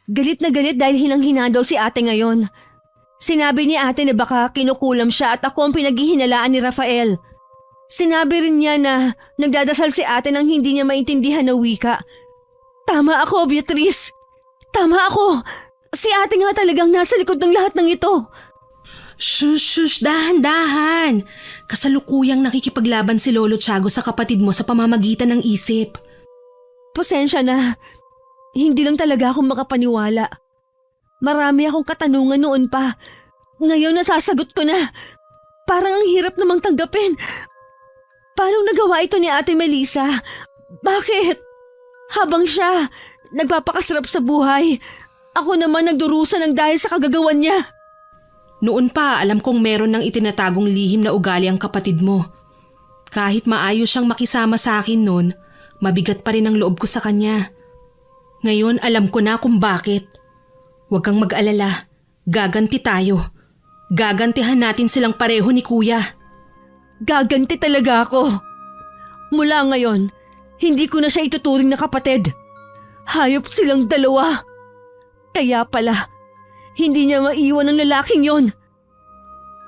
galit na galit dahil hinang-hina daw si ate ngayon. Sinabi ni ate na baka kinukulam siya at ako ang pinaghihinalaan ni Rafael. Sinabi rin niya na nagdadasal si ate nang hindi niya maintindihan na wika. Tama ako, Beatrice. Tama ako. Si ate nga talagang nasa likod ng lahat ng ito. Shush, dahan-dahan. Kasalukuyang nakikipaglaban si Lolo Tiago sa kapatid mo sa pamamagitan ng isip. Pasensya na. Hindi lang talaga ako makapaniwala. Marami akong katanungan noon pa. Ngayon nasasagot ko na. Parang ang hirap namang tanggapin. Paano nagawa ito ni Ate Melissa? Bakit? Habang siya, nagpapakasarap sa buhay. Ako naman nagdurusa ng dahil sa kagagawan niya. Noon pa, alam kong meron ng itinatagong lihim na ugali ang kapatid mo. Kahit maayos siyang makisama sa akin noon, mabigat pa rin ang loob ko sa kanya. Ngayon alam ko na kung bakit. Huwag kang mag-alala, gaganti tayo. Gagantihan natin silang pareho ni Kuya. Gaganti talaga ako. Mula ngayon, hindi ko na siya ituturing na kapatid. Hayop silang dalawa. Kaya pala, hindi niya maiwan ang lalaking yon.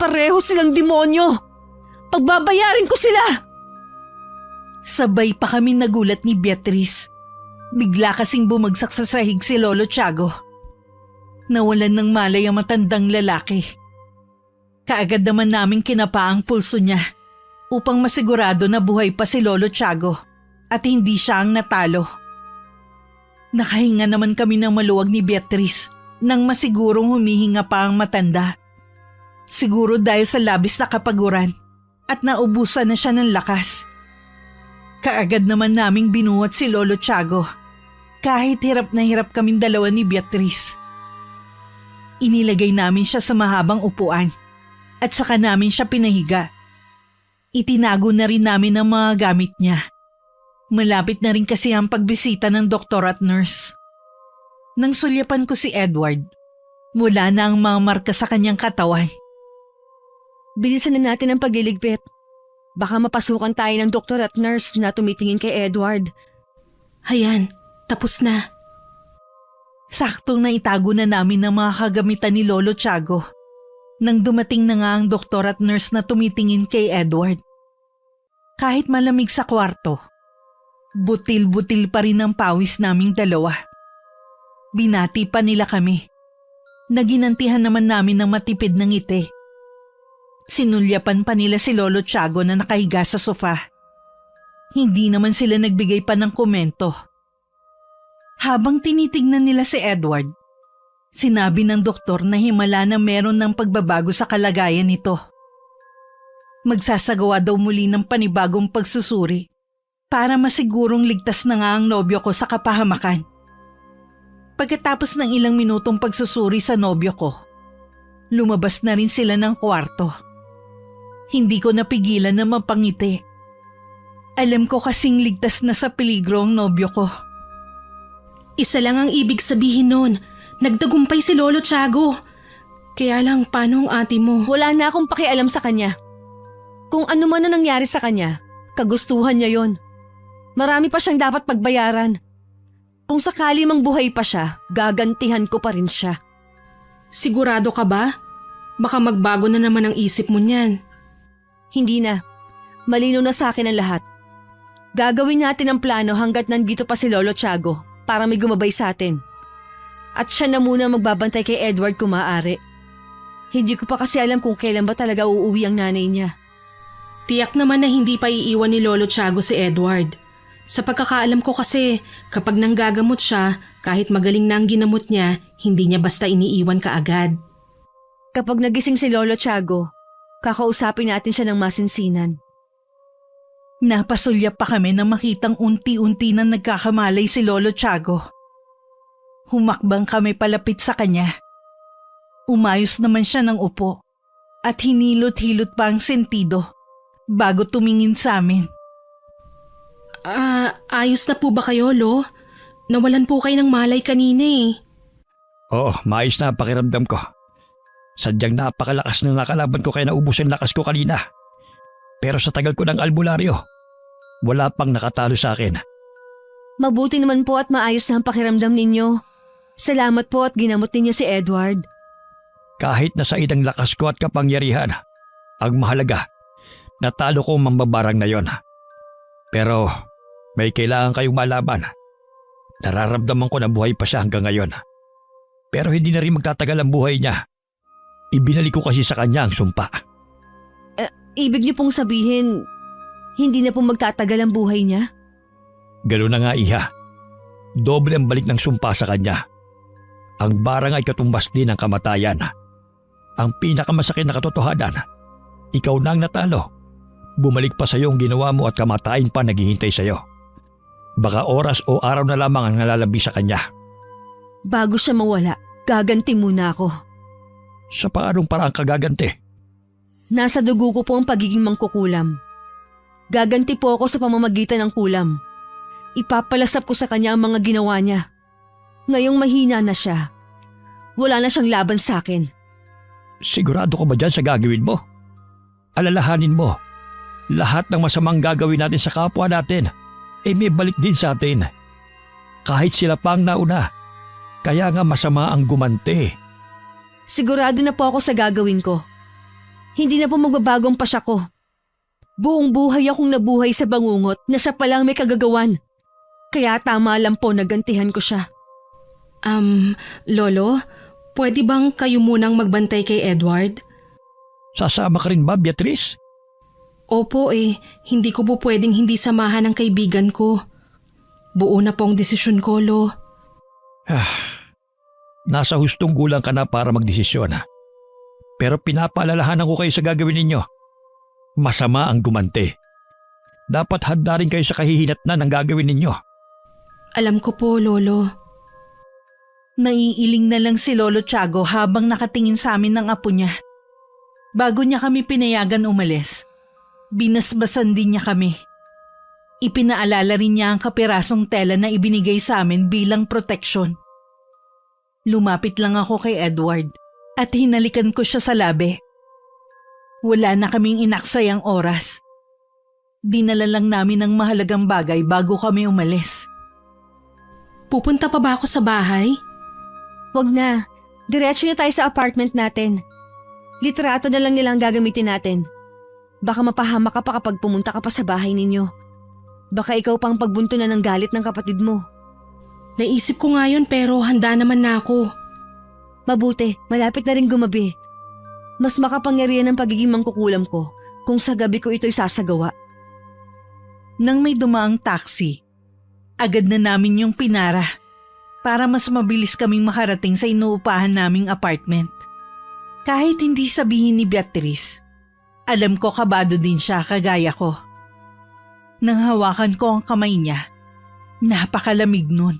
Pareho silang demonyo. Pagbabayarin ko sila. Sabay pa kami nagulat ni Beatrice. Bigla kasing bumagsak sa sahig si Lolo Tiago. Nawalan ng malay ang matandang lalaki. Kaagad naman naming kinapa ang pulso niya upang masigurado na buhay pa si Lolo Tiago at hindi siya ang natalo. Nakahinga naman kami ng maluwag ni Beatrice nang masigurong humihinga pa ang matanda. Siguro dahil sa labis na kapaguran at naubusan na siya ng lakas. Kaagad naman naming binuhat si Lolo Tiago kahit hirap na hirap kaming dalawa ni Beatrice. Inilagay namin siya sa mahabang upuan at saka namin siya pinahiga. Itinago na rin namin ang mga gamit niya. Malapit na rin kasi ang pagbisita ng doktor at nurse. Nang sulyapan ko si Edward, wala na ang mga marka sa kanyang katawan. Bilisan na natin ang pagliligpit. Baka mapasukan tayo ng doktor at nurse na tumitingin kay Edward. Hayan, tapos na. Saktong naitago na namin ang mga kagamitan ni Lolo Tiago nang dumating na nga ang doktor at nurse na tumitingin kay Edward. Kahit malamig sa kwarto, butil-butil pa rin ang pawis naming dalawa. Binati pa nila kami. Naginantihan naman namin ng matipid ng ngiti. Sinulyapan pa nila si Lolo Tiago na nakahiga sa sofa. Hindi naman sila nagbigay pa ng komento. Habang tinitignan nila si Edward, sinabi ng doktor na himala na meron ng pagbabago sa kalagayan nito. Magsasagawa daw muli ng panibagong pagsusuri para masigurong ligtas na nga ang nobyo ko sa kapahamakan. Pagkatapos ng ilang minutong pagsusuri sa nobyo ko, lumabas na rin sila ng kwarto. Hindi ko napigilan na mapangiti. Alam ko kasing ligtas na sa peligro ang nobyo ko. Isa lang ang ibig sabihin nun. Nagtagumpay si Lolo Tiago. Kaya lang, paano ang ate mo? Wala na akong pakialam sa kanya. Kung ano man ang nangyari sa kanya, kagustuhan niya yon. Marami pa siyang dapat pagbayaran. Kung sakali mang buhay pa siya, gagantihan ko pa rin siya. Sigurado ka ba? Baka magbago na naman ang isip mo niyan. Hindi na. Malinaw na sa akin ang lahat. Gagawin natin ang plano hanggat nandito pa si Lolo Tiago para may gumabay sa atin. At siya na muna magbabantay kay Edward kung maaari. Hindi ko pa kasi alam kung kailan ba talaga uuwi ang nanay niya. Tiyak naman na hindi pa iiwan ni Lolo Tiago si Edward. Sa pagkakaalam ko kasi, kapag nanggagamot siya, kahit magaling na ang ginamot niya, hindi niya basta iniiwan kaagad. Kapag nagising si Lolo Tiago, kakausapin natin siya ng masinsinan. Napasulyap pa kami nang makitang unti-unti na nagkakamalay si Lolo Tiago. Humakbang kami palapit sa kanya. Umayos naman siya ng upo at hinilot-hilot pa ang sentido bago tumingin sa amin. Ayos na po ba kayo, Lo? Nawalan po kayo ng malay kanina eh. Oo, maayos na ang pakiramdam ko. Sadyang napakalakas ng nakalaban ko kaya naubos ang lakas ko kanina. Pero sa tagal ko ng albularyo, wala pang nakatalo sa akin. Mabuti naman po at maayos na ang pakiramdam ninyo. Salamat po at ginamot ninyo si Edward. Kahit nasa idang lakas ko at kapangyarihan, ang mahalaga, natalo ko ang mambabarang na yon. Pero may kailangan kayong malaman. Nararamdaman ko na buhay pa siya hanggang ngayon. Pero hindi na rin magtatagal ang buhay niya. Ibinalik ko kasi sa kanya ang sumpa. Ibig niyo pong sabihin, hindi na po magtatagal ang buhay niya? Ganoon na nga, iha. Doble ang balik ng sumpa sa kanya. Ang barang ay katumbas din ng kamatayan. Ang pinakamasakit na katotohanan, ikaw na ang natalo. Bumalik pa sa iyo ang ginawa mo at kamatayan pa naghihintay sa iyo. Baka oras o araw na lamang ang nalalabi sa kanya. Bago siya mawala, gaganti muna ako. Sa paanong parang kagaganti? Nasa dugo ko po ang pagiging mangkukulam. Gaganti po ako sa pamamagitan ng kulam. Ipapalasap ko sa kanya ang mga ginawa niya. Ngayong mahina na siya, wala na siyang laban sa akin. Sigurado ka ba dyan sa gagawin mo? Alalahanin mo, lahat ng masamang gagawin natin sa kapwa natin ay may balik din sa atin. Kahit sila pa ang nauna, kaya nga masama ang gumante. Sigurado na po ako sa gagawin ko. Hindi na po magbabagong pasya ko. Buong buhay akong nabuhay sa bangungot na siya palang may kagagawan. Kaya tama lang po na gantihan ko siya. Lolo, pwede bang kayo munang magbantay kay Edward? Sasama ka rin ba, Beatrice? Opo hindi ko po pwedeng hindi samahan ng kaibigan ko. Buo na po ang desisyon ko, Lo. Nasa hustong gulang ka na para magdesisyon. Pero pinapaalalahanan ko kayo sa gagawin ninyo. Masama ang gumante. Dapat handa rin kayo sa kahihinatnan ng gagawin ninyo. Alam ko po, Lolo. Naiiling na lang si Lolo Tiago habang nakatingin sa amin ng apo niya. Bago niya kami pinayagan umalis, binasbasan din niya kami. Ipinaalala rin niya ang kapirasong tela na ibinigay sa amin bilang proteksyon. Lumapit lang ako kay Edward at hinalikan ko siya sa labi. Wala na kaming inaksayang oras. Dinala lang namin ang mahalagang bagay bago kami umalis. Pupunta pa ba ako sa bahay? Wag na. Diretso na tayo sa apartment natin. Litrato na lang nila ang gagamitin natin. Baka mapahamak ka pa kapag pumunta ka pa sa bahay ninyo. Baka ikaw pang pagbunto na ng galit ng kapatid mo. Naisip ko nga yun pero handa naman na ako. Mabuti, malapit na rin gumabi. Mas makapangyarihan ang pagiging mangkukulam ko kung sa gabi ko ito'y sasagawa. Nang may dumaang taxi, agad na namin yung pinara para mas mabilis kaming makarating sa inuupahan naming apartment. Kahit hindi sabihin ni Beatrice, alam ko kabado din siya kagaya ko. Nang hawakan ko ang kamay niya, napakalamig nun.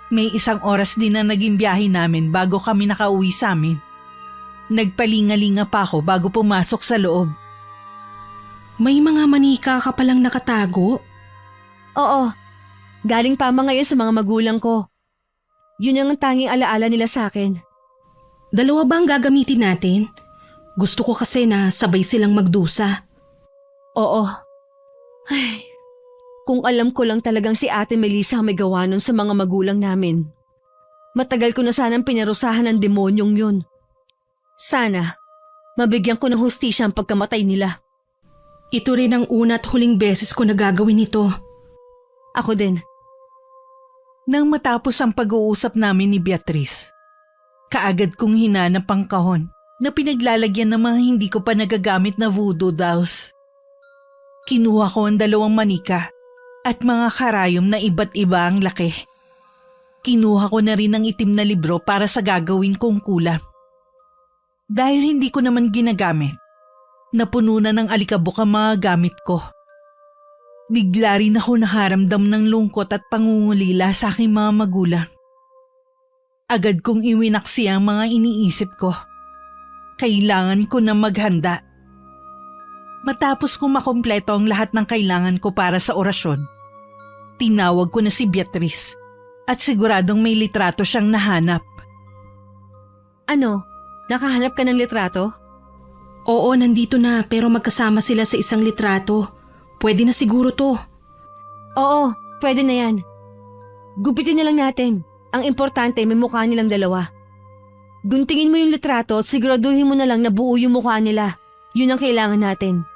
May 1 oras din na naging biyahe namin bago kami nakauwi sa amin. Nagpalingalinga pa ako bago pumasok sa loob. May mga manika ka palang nakatago? Oo, galing pa mga ngayon sa mga magulang ko. Yun ang tanging alaala nila sa akin. 2 ba ang gagamitin natin? Gusto ko kasi na sabay silang magdusa. Oo. Ay, kung alam ko lang talagang si Ate Melissa ang may gawa nun sa mga magulang namin. Matagal ko na sanang pinarusahan ng demonyong yun. Sana, mabigyan ko ng hustisya ang pagkamatay nila. Ito rin ang una at huling beses ko na gagawin ito. Ako din. Nang matapos ang pag-uusap namin ni Beatrice, kaagad kong hinanap ang kahon na pinaglalagyan ng mga hindi ko pa nagagamit na voodoo dolls. Kinuha ko ang 2 manika at mga karayom na iba't iba ang laki. Kinuha ko na rin ang itim na libro para sa gagawin kong kulam. Dahil hindi ko naman ginagamit, napuno na ng alikabok ang mga gamit ko. Bigla rin ako nakaramdam ng lungkot at pangungulila sa aking mga magulang. Agad kong iwinaksi ang mga iniisip ko. Kailangan ko na maghanda. Matapos kong makompleto ang lahat ng kailangan ko para sa orasyon, tinawag ko na si Beatrice at siguradong may litrato siyang nahanap. Ano? Nakahanap ka ng litrato? Oo, nandito na pero magkasama sila sa isang litrato. Pwede na siguro to. Oo, pwede na yan. Gupitin na lang natin. Ang importante, may mukha nilang 2. Guntingin mo yung litrato at siguraduhin mo na lang na buo yung mukha nila. Yun ang kailangan natin.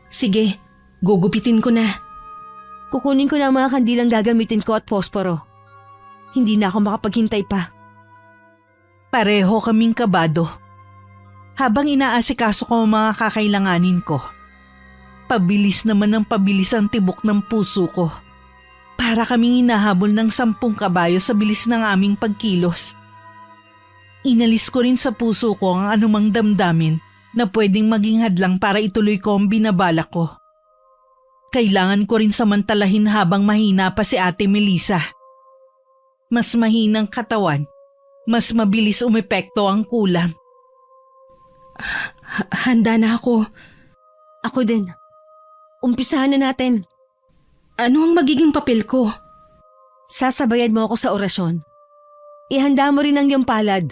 Sige, gugupitin ko na. Kukunin ko na ang mga kandilang gagamitin ko at posporo. Hindi na ako makapaghintay pa. Pareho kaming kabado. Habang inaasikaso ko ang mga kakailanganin ko, pabilis naman ang pabilis ang tibok ng puso ko. Para kaming inahabol ng 10 kabayo sa bilis ng aming pagkilos. Inalis ko rin sa puso ko ang anumang damdamin na pwedeng maging hadlang para ituloy ko ang binabala ko. Kailangan ko rin samantalahin habang mahina pa si Ate Melissa. Mas mahinang katawan, mas mabilis umepekto ang kulam. Handa na ako. Ako din. Umpisahan na natin. Ano ang magiging papel ko? Sasabayan mo ako sa orasyon. Ihanda mo rin ang iyong palad.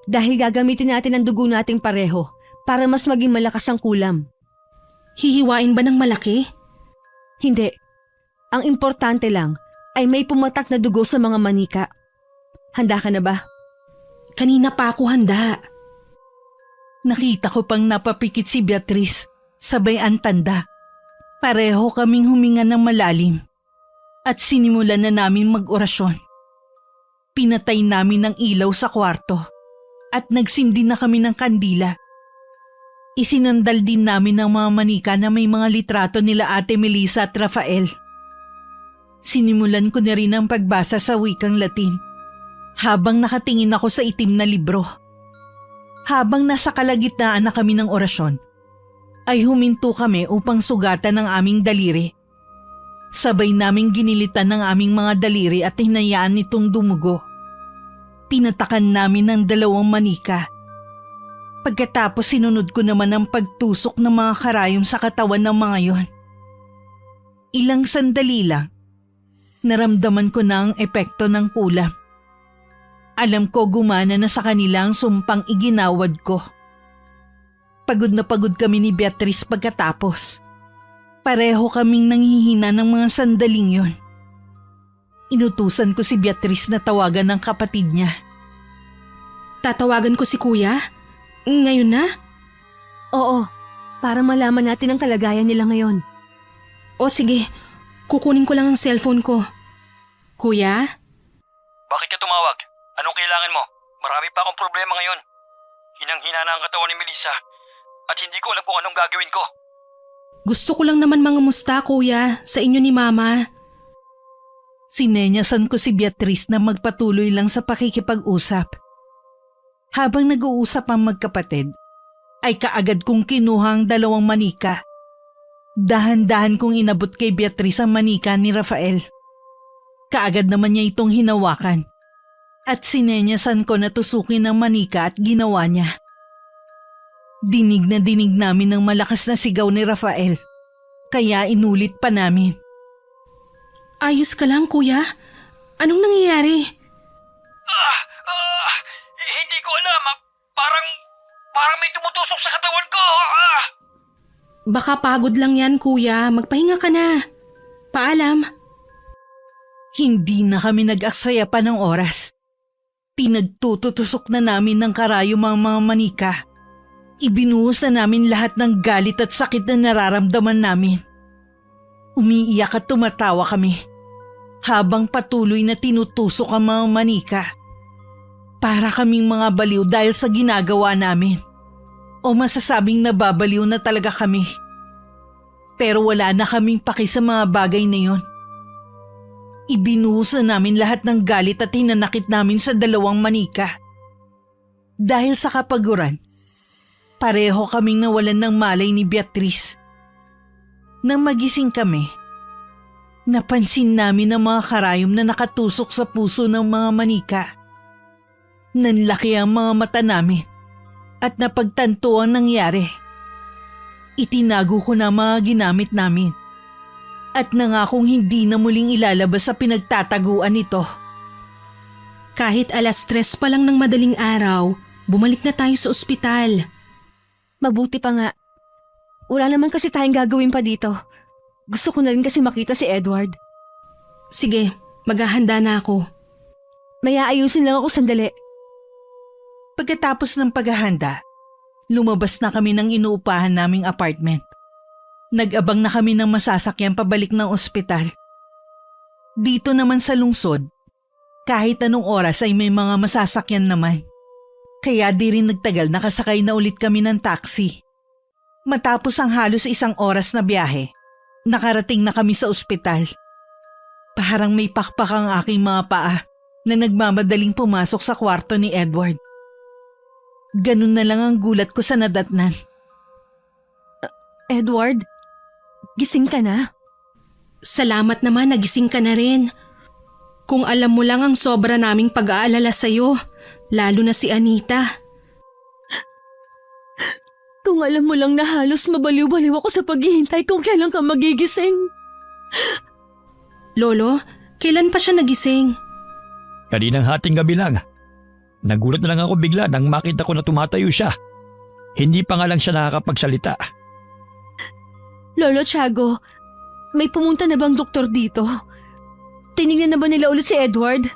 Dahil gagamitin natin ang dugo nating pareho para mas maging malakas ang kulam. Hihiwain ba ng malaki? Hindi. Ang importante lang ay may pumatak na dugo sa mga manika. Handa ka na ba? Kanina pa ako handa. Nakita ko pang napapikit si Beatrice, sabay ang tanda. Pareho kaming huminga ng malalim at sinimulan na namin mag-orasyon. Pinatay namin ang ilaw sa kwarto at nagsindi na kami ng kandila. Isinandal din namin ang mga manika na may mga litrato nila Ate Melissa at Rafael. Sinimulan ko na rin ang pagbasa sa wikang Latin habang nakatingin ako sa itim na libro. Habang nasa kalagitnaan na kami ng orasyon, ay huminto kami upang sugatan ang aming daliri. Sabay naming ginilitan ng aming mga daliri at hinayaan nitong dumugo. Tinatakan namin ng 2 manika. Pagkatapos sinunod ko naman ang pagtusok ng mga karayom sa katawan ng mga yon. Ilang sandali lang, naramdaman ko na ang epekto ng kulam. Alam ko gumana na sa kanila ang sumpang iginawad ko. Pagod na pagod kami ni Beatrice pagkatapos. Pareho kaming nanghihina ng mga sandaling yon. Inutusan ko si Beatrice na tawagan ng kapatid niya. Tatawagan ko si kuya? Ngayon na? Oo, para malaman natin ang kalagayan nila ngayon. O sige, kukunin ko lang ang cellphone ko. Kuya? Bakit ka tumawag? Anong kailangan mo? Marami pa akong problema ngayon. Hinang-hina na ang katawan ni Melissa at hindi ko alam kung anong gagawin ko. Gusto ko lang naman mangamusta, kuya, sa inyo ni mama. Sinenyasan ko si Beatrice na magpatuloy lang sa pakikipag-usap. Habang nag-uusap ang magkapatid, ay kaagad kong kinuha ang 2 manika. Dahan-dahan kong inabot kay Beatrice ang manika ni Rafael. Kaagad naman niya itong hinawakan. At sinenyasan ko na tusukin ang manika at ginawa niya. Dinig na dinig namin ang malakas na sigaw ni Rafael. Kaya inulit pa namin. Ayos ka lang, kuya? Anong nangyayari? Hindi ko alam. Parang may tumutusok sa katawan ko. Baka pagod lang yan, kuya. Magpahinga ka na. Paalam. Hindi na kami nag-aksaya pa ng oras. Pinagtututusok na namin ng karayom ang mga manika. Ibinuhos na namin lahat ng galit at sakit na nararamdaman namin. Umiiyak at tumatawa kami habang patuloy na tinutusok ang mga manika. Para kaming mga baliw dahil sa ginagawa namin. O masasabing nababaliw na talaga kami. Pero wala na kaming paki sa mga bagay na yon. Ibinuhos na namin lahat ng galit at hinanakit namin sa 2 manika. Dahil sa kapaguran, pareho kaming nawalan ng malay ni Beatrice. Nang magising kami, napansin namin ang mga karayom na nakatusok sa puso ng mga manika. Nanlaki ang mga mata namin at napagtanto ang nangyari. Itinago ko na mga ginamit namin. At nangakong hindi na muling ilalabas sa pinagtataguan nito. Kahit 3:00 pa lang ng madaling araw, bumalik na tayo sa ospital. Mabuti pa nga. Wala naman kasi tayong gagawin pa dito. Gusto ko na rin kasi makita si Edward. Sige, maghahanda na ako. May aayusin lang ako sandali. Pagkatapos ng paghahanda, lumabas na kami ng inuupahan naming apartment. Nag-abang na kami ng masasakyan pabalik ng ospital. Dito naman sa lungsod, kahit anong oras ay may mga masasakyan naman. Kaya di rin nagtagal nakasakay na ulit kami ng taxi. Matapos ang halos 1 oras na biyahe, nakarating na kami sa ospital. Parang may pakpak ang aking mga paa na nagmamadaling pumasok sa kwarto ni Edward. Ganun na lang ang gulat ko sa nadatnan. Edward, gising ka na? Salamat naman, nagising ka na rin. Kung alam mo lang ang sobra naming pag-aalala sa'yo, lalo na si Anita. Kung alam mo lang na halos mabaliw-baliw ako sa paghihintay kung kailan ka magigising. Lolo, kailan pa siya nagising? Kaninang hating gabi lang. Nagulat na lang ako bigla nang makita ko na tumatayo siya. Hindi pa nga lang siya nakakapagsalita. Lolo Tiago, may pumunta na bang doktor dito? Tinignan na ba nila ulit si Edward?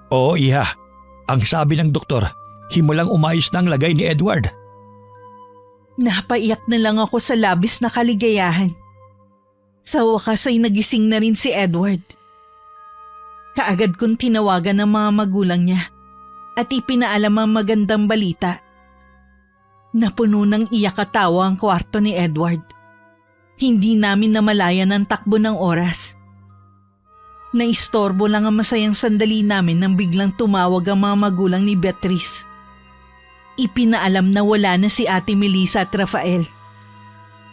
Oo, iha. Ang sabi ng doktor, himulang umayos na ang lagay ni Edward. Napaiyak na lang ako sa labis na kaligayahan. Sa wakas ay nagising na rin si Edward. Kaagad kong tinawagan ng mga magulang niya at ipinaalam ang magandang balita. Napuno ng iyak at tawa ang kwarto ni Edward. Hindi namin namalayan ang takbo ng oras. Naistorbo lang ang masayang sandali namin nang biglang tumawag ang mga magulang ni Beatrice. Ipinaalam na wala na si Ate Melissa at Rafael.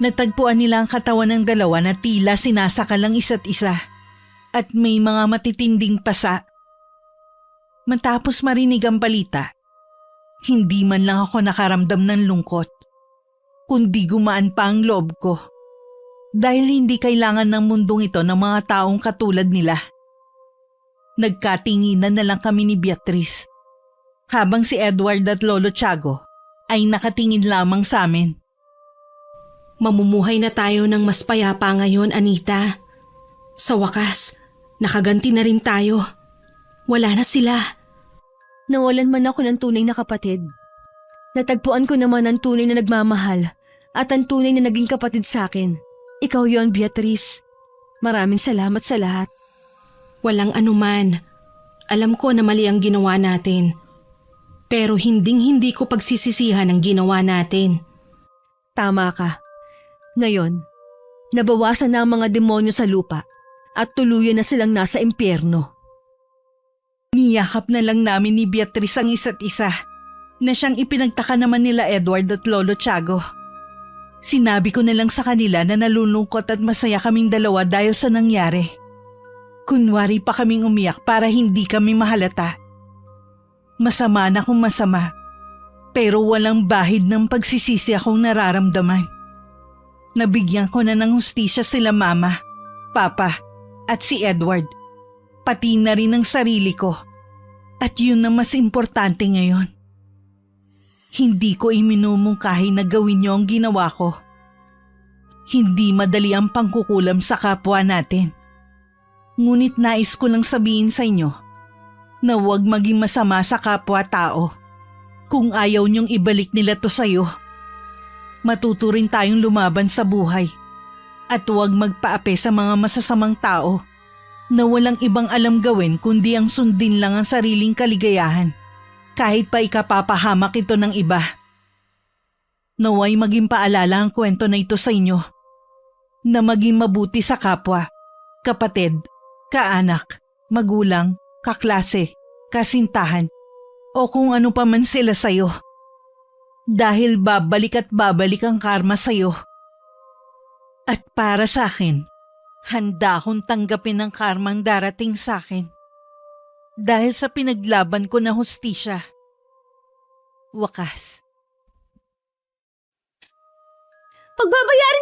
Natagpuan nila ang katawan ng dalawa na tila sinasakal ang isa't isa at may mga matitinding pasa. Matapos marinig ang balita, hindi man lang ako nakaramdam ng lungkot, kundi gumaan pa ang loob ko. Dahil hindi kailangan ng mundong ito ng mga taong katulad nila. Nagkatinginan na lang kami ni Beatrice, habang si Edward at Lolo Tiago ay nakatingin lamang sa amin. Mamumuhay na tayo ng mas payapa ngayon, Anita. Sa wakas, nakaganti na rin tayo. Wala na sila. Nawalan man ako ng tunay na kapatid. Natagpuan ko naman ang tunay na nagmamahal at ang tunay na naging kapatid sa akin. Ikaw yon, Beatrice. Maraming salamat sa lahat. Walang anuman. Alam ko na mali ang ginawa natin. Pero hinding-hindi ko pagsisisihan ang ginawa natin. Tama ka. Ngayon, nabawasan na ang mga demonyo sa lupa at tuluyan na silang nasa impyerno. Niyakap na lang namin ni Beatrice ang isa't isa na siyang ipinagtaka naman nila Edward at Lolo Tiago. Sinabi ko na lang sa kanila na nalulungkot at masaya kaming dalawa dahil sa nangyari. Kunwari pa kaming umiyak para hindi kami mahalata. Masama na kung masama, pero walang bahid ng pagsisisi akong nararamdaman. Nabigyan ko na ng hustisya sila Mama, Papa at si Edward, pati na rin ang sarili ko. At yun na mas importante ngayon. Hindi ko iminumungkahi na gawin niyo ang ginawa ko. Hindi madali ang pangkukulam sa kapwa natin. Ngunit nais ko lang sabihin sa inyo na huwag maging masama sa kapwa-tao. Kung ayaw niyong ibalik nila to sa'yo, matuto rin tayong lumaban sa buhay at huwag magpaape sa mga masasamang tao na walang ibang alam gawin kundi ang sundin lang ang sariling kaligayahan. Kahit pa ikapapahamak ito ng iba. Naway maging paalala ang kwento na ito sa inyo. Na maging mabuti sa kapwa, kapatid, kaanak, magulang, kaklase, kasintahan, o kung ano pa man sila sa'yo. Dahil babalik at babalik ang karma sa'yo. At para sa akin, handa akong tanggapin ang karmang darating sa akin. Dahil sa pinaglaban ko na hustisya. Wakas. Pagbabayarin